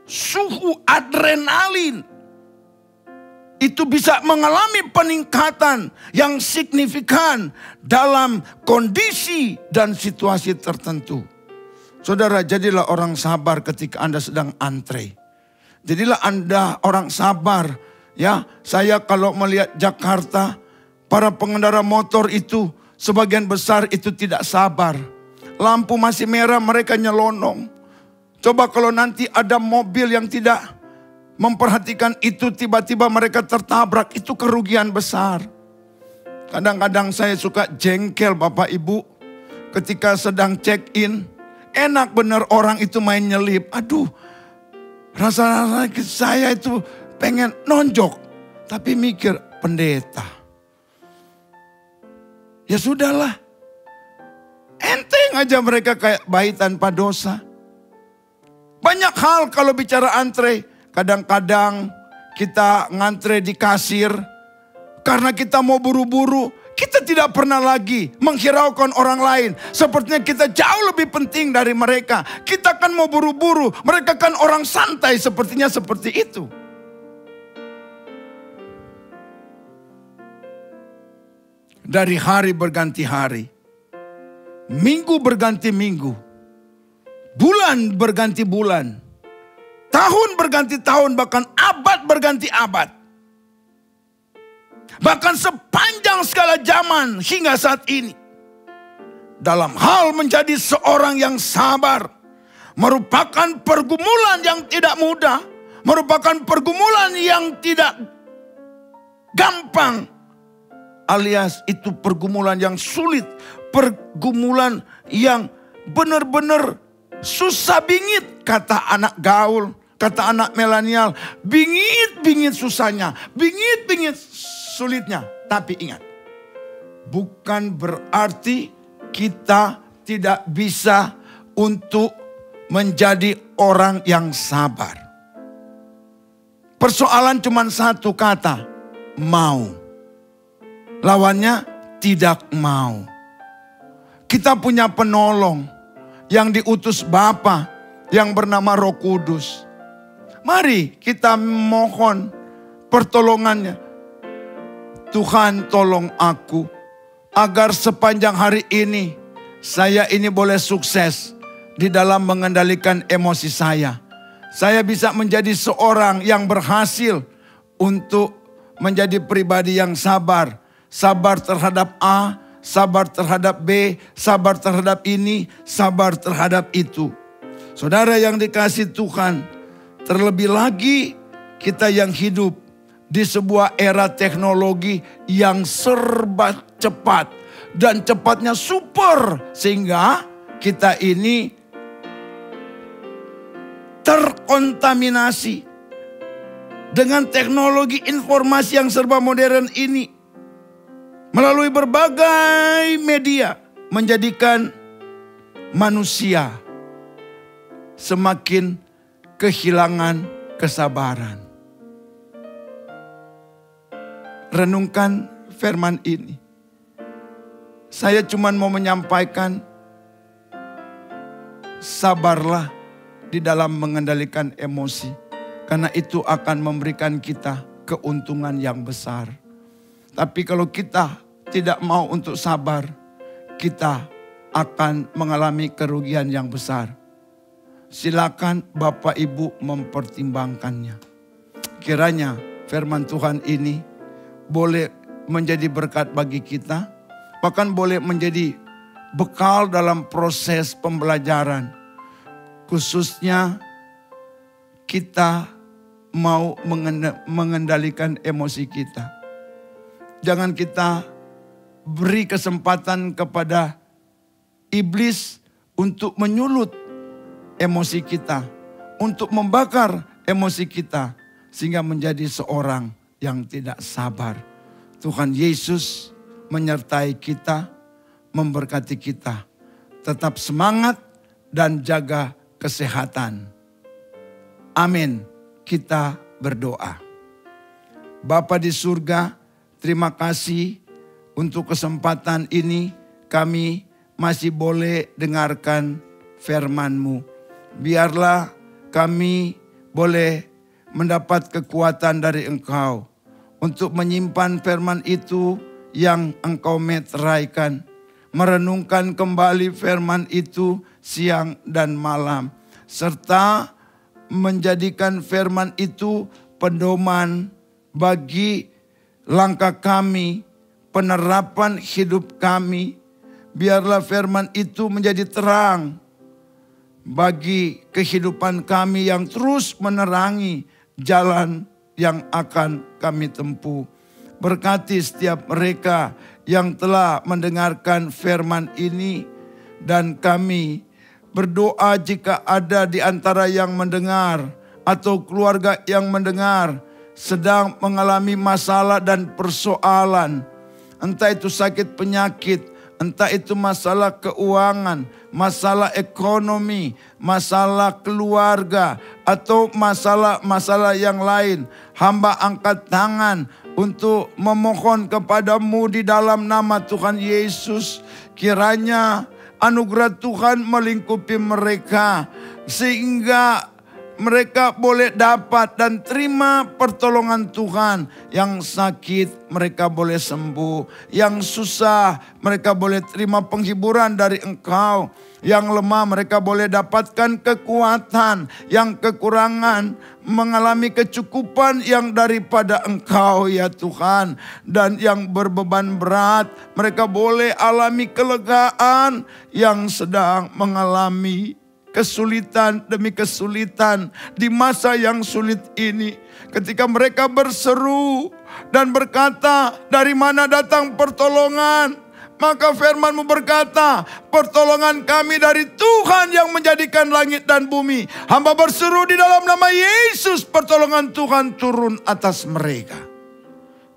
suhu adrenalin. Itu bisa mengalami peningkatan yang signifikan dalam kondisi dan situasi tertentu. Saudara, jadilah orang sabar ketika Anda sedang antre. Jadilah Anda orang sabar. Ya, saya kalau melihat Jakarta, para pengendara motor itu sebagian besar itu tidak sabar. Lampu masih merah, mereka nyelonong. Coba kalau nanti ada mobil yang tidak memperhatikan itu, tiba-tiba mereka tertabrak, itu kerugian besar. Kadang-kadang saya suka jengkel Bapak Ibu ketika sedang check-in. Enak bener orang itu main nyelip. Aduh, rasa-rasa saya itu pengen nonjok. Tapi mikir, pendeta. Ya sudahlah. Enteng aja mereka kayak bayi tanpa dosa. Banyak hal kalau bicara antre. Kadang-kadang kita ngantre di kasir karena kita mau buru-buru. Kita tidak pernah lagi menghiraukan orang lain. Sepertinya kita jauh lebih penting dari mereka. Kita kan mau buru-buru. Mereka kan orang santai, sepertinya seperti itu. Dari hari berganti hari. Minggu berganti minggu. Bulan berganti bulan. Tahun berganti tahun, bahkan abad berganti abad. Bahkan sepanjang skala zaman hingga saat ini. Dalam hal menjadi seorang yang sabar. Merupakan pergumulan yang tidak mudah. Merupakan pergumulan yang tidak gampang. Alias itu pergumulan yang sulit. Pergumulan yang benar-benar susah bingit, kata anak gaul. Kata anak milenial, bingit-bingit susahnya, bingit-bingit sulitnya. Tapi ingat, bukan berarti kita tidak bisa untuk menjadi orang yang sabar. Persoalan cuma satu kata, mau. Lawannya tidak mau. Kita punya penolong yang diutus Bapa yang bernama Roh Kudus. Mari kita mohon pertolongannya. Tuhan, tolong aku agar sepanjang hari ini saya ini boleh sukses di dalam mengendalikan emosi saya. Saya bisa menjadi seorang yang berhasil untuk menjadi pribadi yang sabar. Sabar terhadap A, sabar terhadap B, sabar terhadap ini, sabar terhadap itu. Saudara yang dikasihi Tuhan, terlebih lagi kita yang hidup di sebuah era teknologi yang serba cepat dan cepatnya super, sehingga kita ini terkontaminasi dengan teknologi informasi yang serba modern ini. Melalui berbagai media menjadikan manusia semakin kehilangan kesabaran. Renungkan firman ini. Saya cuma mau menyampaikan, sabarlah di dalam mengendalikan emosi. Karena itu akan memberikan kita keuntungan yang besar. Tapi kalau kita tidak mau untuk sabar, kita akan mengalami kerugian yang besar. Silakan Bapak Ibu mempertimbangkannya. Kiranya firman Tuhan ini boleh menjadi berkat bagi kita, bahkan boleh menjadi bekal dalam proses pembelajaran. Khususnya kita mau mengendalikan emosi kita. Jangan kita beri kesempatan kepada iblis untuk menyulut emosi kita, untuk membakar emosi kita, sehingga menjadi seorang yang tidak sabar. Tuhan Yesus menyertai kita, memberkati kita. Tetap semangat dan jaga kesehatan. Amin. Kita berdoa. Bapa di surga, terima kasih untuk kesempatan ini kami masih boleh dengarkan firman-Mu. Biarlah kami boleh mendapat kekuatan dari Engkau untuk menyimpan firman itu yang Engkau meteraikan. Merenungkan kembali firman itu siang dan malam. Serta menjadikan firman itu pedoman bagi langkah kami, penerapan hidup kami. Biarlah firman itu menjadi terang bagi kehidupan kami yang terus menerangi jalan yang akan kami tempuh. Berkati setiap mereka yang telah mendengarkan firman ini, dan kami berdoa jika ada di antara yang mendengar atau keluarga yang mendengar sedang mengalami masalah dan persoalan, entah itu sakit penyakit, entah itu masalah keuangan, masalah ekonomi, masalah keluarga, atau masalah-masalah yang lain. Hamba angkat tangan untuk memohon kepadamu di dalam nama Tuhan Yesus. Kiranya anugerah Tuhan melingkupi mereka, sehingga mereka boleh dapat dan terima pertolongan Tuhan. Yang sakit mereka boleh sembuh, yang susah mereka boleh terima penghiburan dari Engkau, yang lemah mereka boleh dapatkan kekuatan, yang kekurangan mengalami kecukupan yang daripada Engkau ya Tuhan. Dan yang berbeban berat mereka boleh alami kelegaan, yang sedang mengalami kesulitan demi kesulitan di masa yang sulit ini. Ketika mereka berseru dan berkata, dari mana datang pertolongan? Maka firman-Mu berkata, pertolongan kami dari Tuhan yang menjadikan langit dan bumi. Hamba berseru di dalam nama Yesus, pertolongan Tuhan turun atas mereka.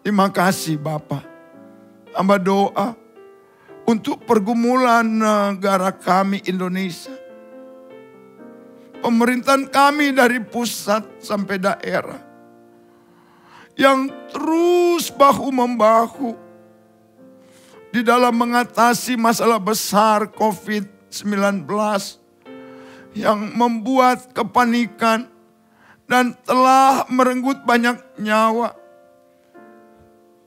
Terima kasih Bapa. Hamba doa untuk pergumulan negara kami Indonesia. Pemerintahan kami dari pusat sampai daerah, yang terus bahu-membahu di dalam mengatasi masalah besar COVID-19 yang membuat kepanikan dan telah merenggut banyak nyawa.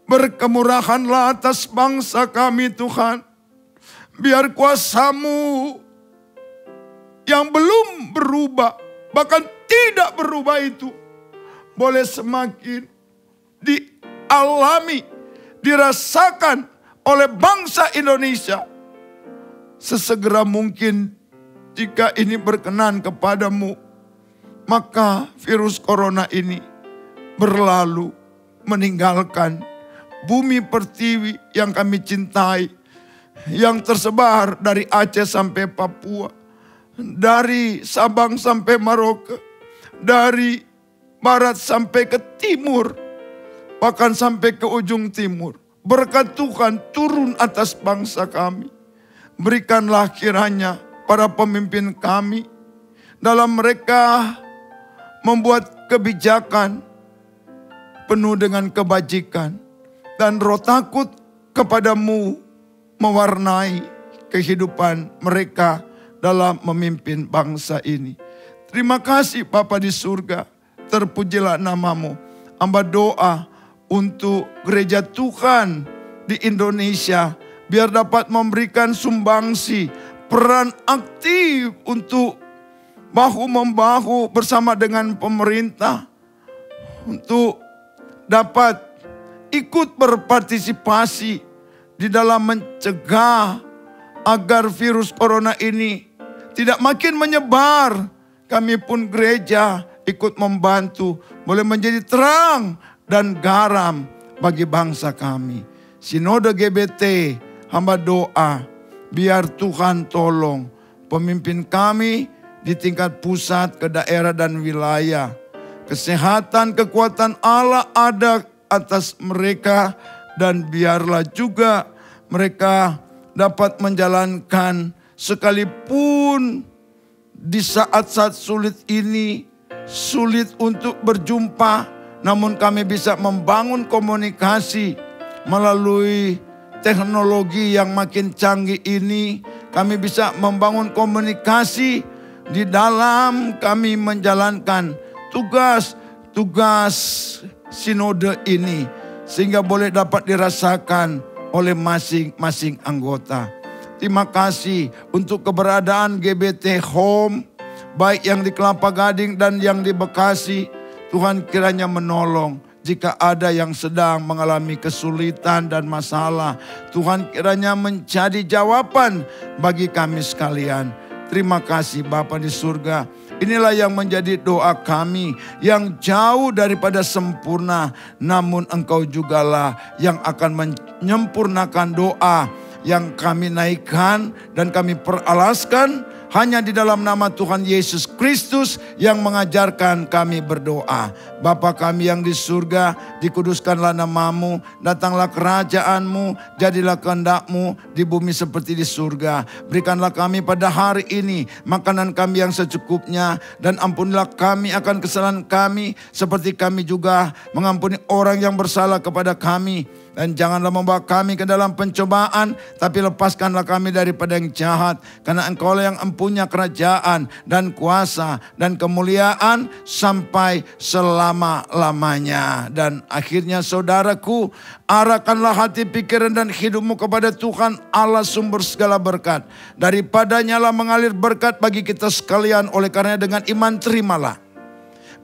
Berkemurahanlah atas bangsa kami Tuhan. Biar kuasa-Mu yang belum berubah, bahkan tidak berubah itu, boleh semakin dialami, dirasakan oleh bangsa Indonesia. Sesegera mungkin jika ini berkenan kepadamu, maka virus corona ini berlalu meninggalkan bumi pertiwi yang kami cintai, yang tersebar dari Aceh sampai Papua, dari Sabang sampai Merauke, dari barat sampai ke timur, bahkan sampai ke ujung timur. Berkat Tuhan turun atas bangsa kami. Berikanlah kiranya para pemimpin kami dalam mereka membuat kebijakan penuh dengan kebajikan, dan roh takut kepadamu mewarnai kehidupan mereka dalam memimpin bangsa ini. Terima kasih Bapa di surga, terpujilah namamu. Hamba doa untuk gereja Tuhan di Indonesia, biar dapat memberikan sumbangsi, peran aktif untuk bahu-membahu bersama dengan pemerintah, untuk dapat ikut berpartisipasi di dalam mencegah agar virus corona ini tidak makin menyebar. Kami pun gereja ikut membantu, boleh menjadi terang dan garam bagi bangsa kami. Sinode GBT, hamba doa, biar Tuhan tolong pemimpin kami di tingkat pusat, ke daerah dan wilayah. Kesehatan, kekuatan Allah ada atas mereka, dan biarlah juga mereka dapat menjalankan sekalipun di saat-saat sulit ini, sulit untuk berjumpa, namun kami bisa membangun komunikasi melalui teknologi yang makin canggih ini. Kami bisa membangun komunikasi di dalam kami menjalankan tugas-tugas sinode ini, sehingga boleh dapat dirasakan oleh masing-masing anggota. Terima kasih untuk keberadaan GBT Home, baik yang di Kelapa Gading dan yang di Bekasi. Tuhan kiranya menolong jika ada yang sedang mengalami kesulitan dan masalah. Tuhan kiranya menjadi jawaban bagi kami sekalian. Terima kasih Bapa di surga. Inilah yang menjadi doa kami, yang jauh daripada sempurna, namun Engkau jugalah yang akan menyempurnakan doa yang kami naikkan dan kami peralaskan hanya di dalam nama Tuhan Yesus Kristus yang mengajarkan kami berdoa. Bapa kami yang di surga, dikuduskanlah namamu, datanglah kerajaanmu, jadilah kehendak-mu di bumi seperti di surga. Berikanlah kami pada hari ini makanan kami yang secukupnya, dan ampunilah kami akan kesalahan kami seperti kami juga mengampuni orang yang bersalah kepada kami. Dan janganlah membawa kami ke dalam pencobaan, tapi lepaskanlah kami daripada yang jahat. Karena Engkaulah yang empunya kerajaan dan kuasa dan kemuliaan sampai selama-lamanya. Dan akhirnya saudaraku, arahkanlah hati, pikiran dan hidupmu kepada Tuhan Allah sumber segala berkat. Daripadanya lah mengalir berkat bagi kita sekalian. Oleh karena dengan iman terimalah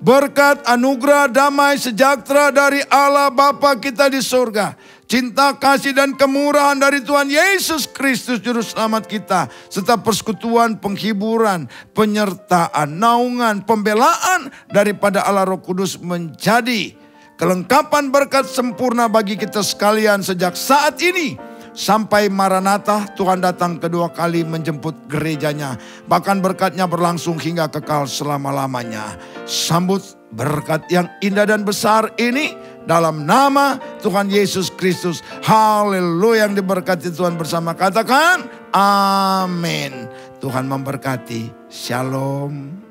berkat, anugerah, damai, sejahtera dari Allah Bapa kita di surga, cinta, kasih, dan kemurahan dari Tuhan Yesus Kristus Juru Selamat kita, serta persekutuan, penghiburan, penyertaan, naungan, pembelaan daripada Allah Roh Kudus menjadi kelengkapan berkat sempurna bagi kita sekalian sejak saat ini sampai Maranatha, Tuhan datang kedua kali menjemput gerejanya. Bahkan berkatnya berlangsung hingga kekal selama-lamanya. Sambut berkat yang indah dan besar ini dalam nama Tuhan Yesus Kristus. Haleluya, yang diberkati Tuhan bersama. Katakan amin. Tuhan memberkati. Shalom.